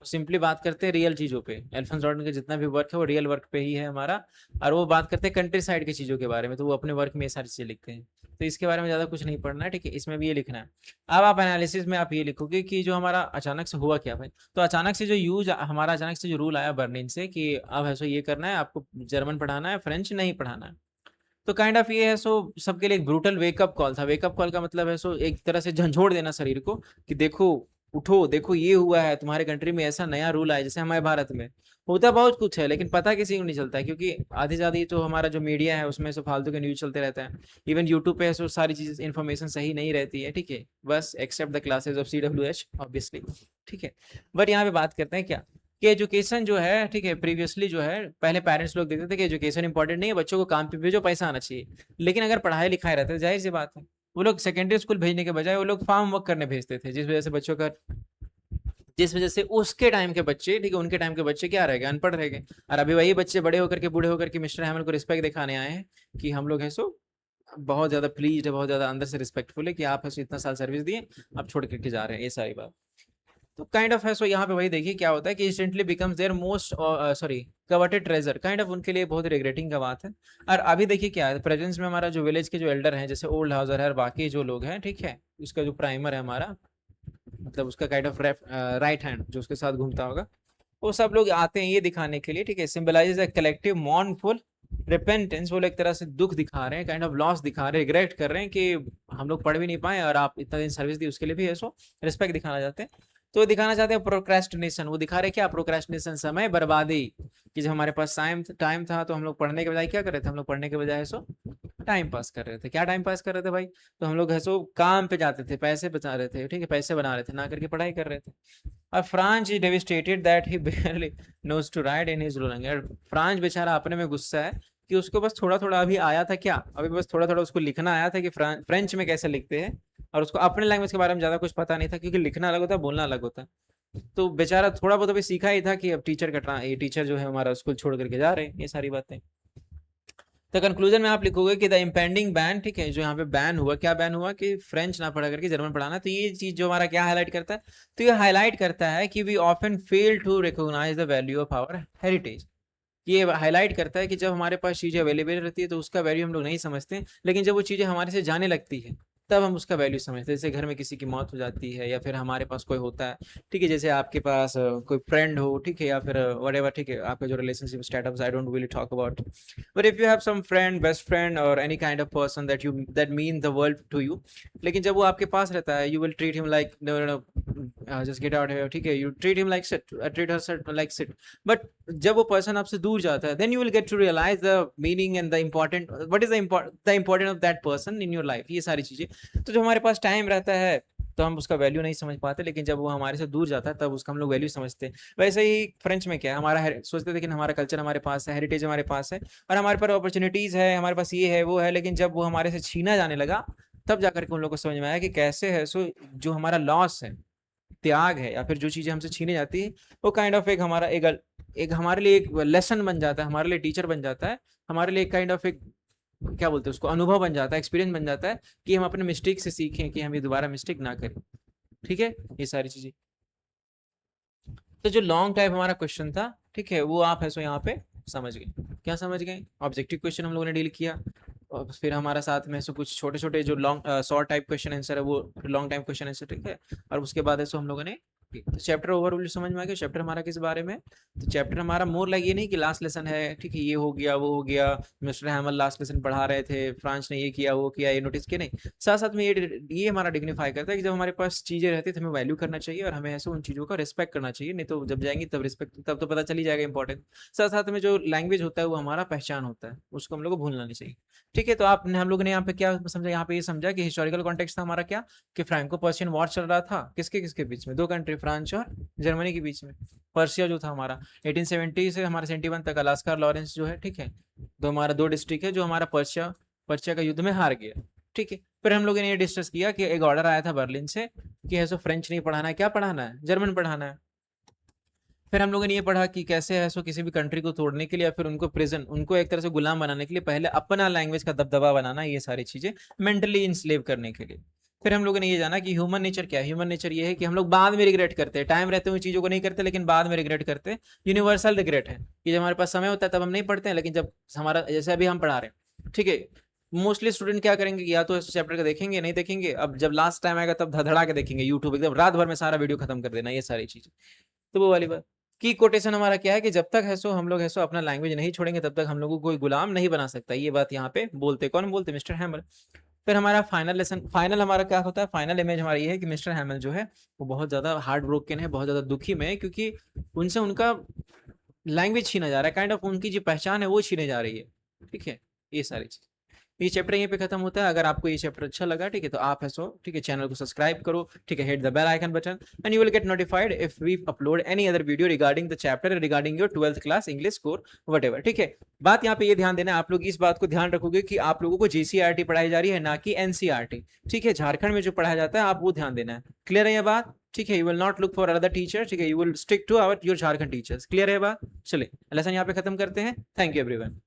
Simply बात करते हैं रियल चीजों पे, एल्फोंस डॉर्डन का जितना भी वर्क है वो रियल वर्क पे ही है हमारा। और वो बात करते हैं कंट्री साइड की चीजों के बारे में, तो वो अपने वर्क में ये सारी चीजें लिखते हैं। तो इसके बारे में ज्यादा कुछ नहीं पढ़ना है, ठीक है, इसमें भी ये लिखना है। अब आप एनालिसिस में आप ये लिखोगे कि जो हमारा अचानक से हुआ क्या भाई। तो अचानक से जो यूज हमारा अचानक से जो रूल आया बर्लिन से कि अब है सो ये करना है, आपको जर्मन पढ़ाना है, फ्रेंच नहीं पढ़ाना है। तो काइंड ऑफ ये है सो सबके लिए एक ब्रूटल वेकअप कॉल था। वेकअप कॉल का मतलब है सो एक तरह से झंझोड़ देना शरीर को, कि देखो, उठो, देखो ये हुआ है तुम्हारे कंट्री में, ऐसा नया रूल आया। जैसे हमारे भारत में होता बहुत कुछ है लेकिन पता किसी को नहीं चलता है, क्योंकि आधी ज्यादा तो हमारा जो मीडिया है उसमें सो फालतू के न्यूज चलते रहते हैं। इवन यूट्यूब पे सो सारी चीज इन्फॉर्मेशन सही नहीं रहती है, ठीक है, बस except the classes of CWH obviously, ठीक है। बट यहाँ पे बात करते हैं क्या, कि एजुकेशन जो है, ठीक है, प्रीवियसली जो है पहले पेरेंट्स लोग देखते थे कि एजुकेशन इंपॉर्टेंट नहीं है, बच्चों को काम पे भेजो, पैसा आना चाहिए। लेकिन अगर पढ़ाई लिखाई रहता है, जाहिर सी बात है, वो लोग सेकेंडरी स्कूल भेजने के बजाय वो लोग फार्म वर्क करने भेजते थे, जिस वजह से उसके टाइम के बच्चे, ठीक है, उनके टाइम के बच्चे क्या रह गए? अनपढ़ रह गए। और अभी वही बच्चे बड़े होकर के, बूढ़े होकर के मिस्टर हैमल को रिस्पेक्ट दिखाने आए हैं कि हम लोग है सो बहुत ज्यादा प्लीज है, बहुत ज्यादा अंदर से रिस्पेक्टफुल है कि आप ऐसे इतना साल सर्विस दिए, आप छोड़ करके जा रहे हैं, ये सारी बात। तो काइंड ऑफ है सो यहाँ पे वही देखिए क्या होता है कि instantly becomes their most sorry coveted treasure, kind of उनके लिए बहुत रिग्रेटिंग का बात है। और अभी देखिए क्या है, प्रेजेंस में हमारा जो विलेज के जो एल्डर हैं, जैसे ओल्ड हाउसर है और बाकी जो लोग हैं, ठीक है, उसका जो प्राइमर है हमारा, मतलब उसका काइंड ऑफ राइट हैंड जो उसके साथ घूमता होगा, वो सब लोग आते हैं ये दिखाने के लिए, ठीक है, सिंबलाइजेज अ कलेक्टिव मॉर्नफुल रिपेंटेंस। वो लोग एक तरह से दुख दिखा रहे हैं, काइंड ऑफ लॉस दिखा रहे हैं, रिग्रेट कर रहे हैं कि हम लोग पढ़ भी नहीं पाए और आप इतना दिन सर्विस दी, उसके लिए भी है सो रिस्पेक्ट दिखाना चाहते हैं। तो दिखाना चाहते हैं प्रोक्रेस्टिनेशन, वो दिखा रहे क्या, प्रोक्रेस्टिनेशन, समय बर्बादी, कि जब हमारे पास टाइम था तो हम लोग पढ़ने के बजाय क्या कर रहे थे, हम लोग पढ़ने के बजाय सो टाइम पास कर रहे थे। क्या टाइम पास कर रहे थे भाई, तो हम लोग है सो काम पे जाते थे, पैसे बचा रहे थे, ठीक है, पैसे बना रहे थे, ना करके पढ़ाई कर रहे थे। और French is devastated that he barely knows to write in his ruling। यार फ्रांच बेचारा अपने में गुस्सा है कि उसको बस थोड़ा थोड़ा अभी आया था, क्या अभी बस थोड़ा थोड़ा उसको लिखना आया था कि फ्रेंच में कैसे लिखते हैं, और उसको अपने लैंग्वेज के बारे में ज़्यादा कुछ पता नहीं था, क्योंकि लिखना अलग होता है, बोलना अलग होता है। तो बेचारा थोड़ा बहुत अभी सीखा ही था कि अब ये टीचर जो है हमारा स्कूल छोड़ करके जा रहे हैं, ये सारी बातें। तो कंक्लूजन में आप लिखोगे कि द इम्पेंडिंग बैन, ठीक है, जो यहाँ पे बैन हुआ, क्या बैन हुआ कि फ्रेंच ना पढ़ा करके जर्मन पढ़ाना। तो ये चीज जो हमारा क्या हाईलाइट करता है, तो ये हाईलाइट करता है कि we often fail to recognise the value of our heritage. ये हाईलाइट करता है कि जब हमारे पास चीज़ें अवेलेबल रहती है तो उसका वैल्यू हम लोग नहीं समझते, लेकिन जब वो चीज़ें हमारे से जाने लगती है तब हम उसका वैल्यू समझते हैं। जैसे घर में किसी की मौत हो जाती है, या फिर हमारे पास कोई होता है, ठीक है, जैसे आपके पास कोई फ्रेंड हो, ठीक है, या फिर व्हाटएवर, ठीक है, आपका जो relationship status, I don't really talk about, but if you have some friend, best friend और any kind of person that mean the world to you, लेकिन जब वो आपके पास रहता है, you will treat him like just get out here, ठीक है, you treat him like sit, treat her like sit. But जब वो पर्सन आपसे दूर जाता है, then you will get to realise the meaning and the important, what is the important of that person in your life, ये सारी चीजें। तो जब हमारे पास टाइम रहता है तो हम उसका वैल्यू नहीं समझ पाते, लेकिन जब वो हमारे से दूर जाता है तब उसका हम लोग वैल्यू समझते हैं। वैसे ही फ्रेंच में क्या है, हमारा सोचते थे कि हमारा कल्चर हमारे पास है, हेरिटेज हमारे पास है, और हमारे पास अपॉर्चुनिटीज है, हमारे पास ये है वो है, लेकिन जब वो हमारे से छीना जाने लगा तब जाकर के उन लोगों को समझ में आया कि कैसे है सो जो हमारा लॉस है, त्याग है, या फिर जो चीजें हमसे छीनी जाती है, वो काइंड ऑफ एक हमारा एक हमारे लिए एक लेसन बन जाता है, हमारे लिए टीचर बन जाता है, हमारे लिए काइंड ऑफ एक क्या बोलते हैं उसको, अनुभव बन जाता है, एक्सपीरियंस बन जाता है कि हम अपने मिस्टेक से सीखें, कि हम ये दोबारा मिस्टेक ना करें, ठीक है, ये सारी चीजें। तो जो लॉन्ग टाइप हमारा क्वेश्चन था, ठीक है, वो आप है सो यहाँ पे समझ गए। क्या समझ गए, ऑब्जेक्टिव क्वेश्चन हम लोगों ने डील किया, और फिर हमारा साथ में सो कुछ छोटे छोटे जो long short type question answer है, वो लॉन्ग टाइप क्वेश्चन आंसर, ठीक है, और उसके बाद है सो हम लोगों ने चैप्टर ओवरऑल समझ में आ गया। चैप्टर हमारा किस बारे में, तो चैप्टर हमारा मोर लाइक ये नहीं कि लास्ट लेसन है, ठीक है, ये हो गया वो हो गया, मिस्टर हैमल लास्ट लेसन पढ़ा रहे थे, फ्रांस ने ये किया वो किया, ये नोटिस किया, नहीं, साथ साथ में ये हमारा डिग्निफाई करता है कि जब हमारे पास चीजें रहती है तो हमें वैल्यू करना चाहिए, और हमें ऐसे उन चीजों का रिस्पेक्ट करना चाहिए, नहीं तो जब जाएंगे तब रिस्पेक्ट, तब तो पता चल ही जाएगा इंपॉर्टेंट। साथ साथ में जो लैंग्वेज होता है वो हमारा पहचान होता है, उसको हम लोग को भूलना नहीं चाहिए, ठीक है। तो आपने हम लोग ने यहाँ पे क्या समझा, यहाँ पे ये समझा कि हिस्टोरिकल कॉन्टेक्स्ट था हमारा क्या, कि फ्रैंको पर्शियन वॉर चल रहा था, किसके किसके बीच में, दो कंट्री, फ्रांस और जर्मनी के बीच में। पर्शिया जो था हमारा 1870 से हमारा 71 तक, अलास्का और लॉरेंस जो है, ठीक है, तो हमारा दो डिस्ट्रिक्ट है जो हमारा पर्शिया का युद्ध में हार गया, ठीक है। फिर हम लोगों ने ये डिस्कस किया कि एक ऑर्डर आया था बर्लिन से कि ऐसा फ्रेंच नहीं पढ़ाना है, क्या पढ़ाना है, जर्मन पढ़ाना है। फिर हम लोगों ने ये पढ़ा कि कैसे है सो किसी भी कंट्री को तोड़ने के लिए, या फिर उनको प्रिजन, उनको एक तरह से गुलाम बनाने के लिए पहले अपना लैंग्वेज का दबदबा बनाना, ये सारी चीजें मेंटली इंस्लेव करने के लिए। फिर हम लोगों ने ये जाना कि ह्यूमन नेचर क्या है, ह्यूमन नेचर ये है कि हम लोग बाद में रिग्रेट करते हैं, टाइम रहते हुए चीज़ों को नहीं करते, लेकिन बाद में रिग्रेट करते हैं। यूनिवर्सल रिग्रेट है कि जब हमारे पास समय होता है तब हम नहीं पढ़ते हैं, लेकिन जब हमारा, जैसे अभी हम पढ़ा रहे हैं, ठीक है, मोस्टली स्टूडेंट क्या करेंगे कि या तो इस चैप्टर का देखेंगे, नहीं देखेंगे, अब जब लास्ट टाइम आएगा तब धड़धड़ा के देखेंगे, यूट्यूब एकदम रात भर में सारा वीडियो खत्म कर देना, ये सारी चीज़ें। तो वो वाली बात की कोटेशन हमारा क्या है कि जब तक है सो हम लोग है सो अपना लैंग्वेज नहीं छोड़ेंगे तब तक हम लोगों को कोई गुलाम नहीं बना सकता। ये बात यहाँ पे बोलते कौन, बोलते मिस्टर हैमल। फिर हमारा फाइनल लेसन, फाइनल हमारा क्या होता है, फाइनल इमेज हमारा ये है कि मिस्टर हैमल जो है वो बहुत ज़्यादा हार्ड ब्रोकन है, बहुत ज़्यादा दुखी में है, क्योंकि उनसे उनका लैंग्वेज छीना जा रहा है, काइंड ऑफ उनकी जो पहचान है वो छीने जा रही है, ठीक है, ये सारी चीज़। ये चैप्टर यहीं पे खत्म होता है। अगर आपको ये चैप्टर अच्छा लगा, ठीक है, तो आप है सो, ठीक है, चैनल को सब्सक्राइब करो, ठीक है, hit the bell icon button and you will get notified if we upload any other video regarding the chapter, regarding your 12th class English score whatever, ठीक है। बात यहाँ पे ये ध्यान देना, आप लोग इस बात को ध्यान रखोगे कि आप लोगों को जीसीईआरटी पढ़ाई जा रही है, ना कि एनसीईआरटी, ठीक है। झारखंड में जो पढ़ाया जाता है आप वो ध्यान देना है, क्लियर है ये बात, ठीक है। You will not look for other teacher, ठीक है, you will stick to our your Jharkhand teachers, clear है बात। चलिए लेसन यहाँ पे खत्म करते हैं। Thank you everyone.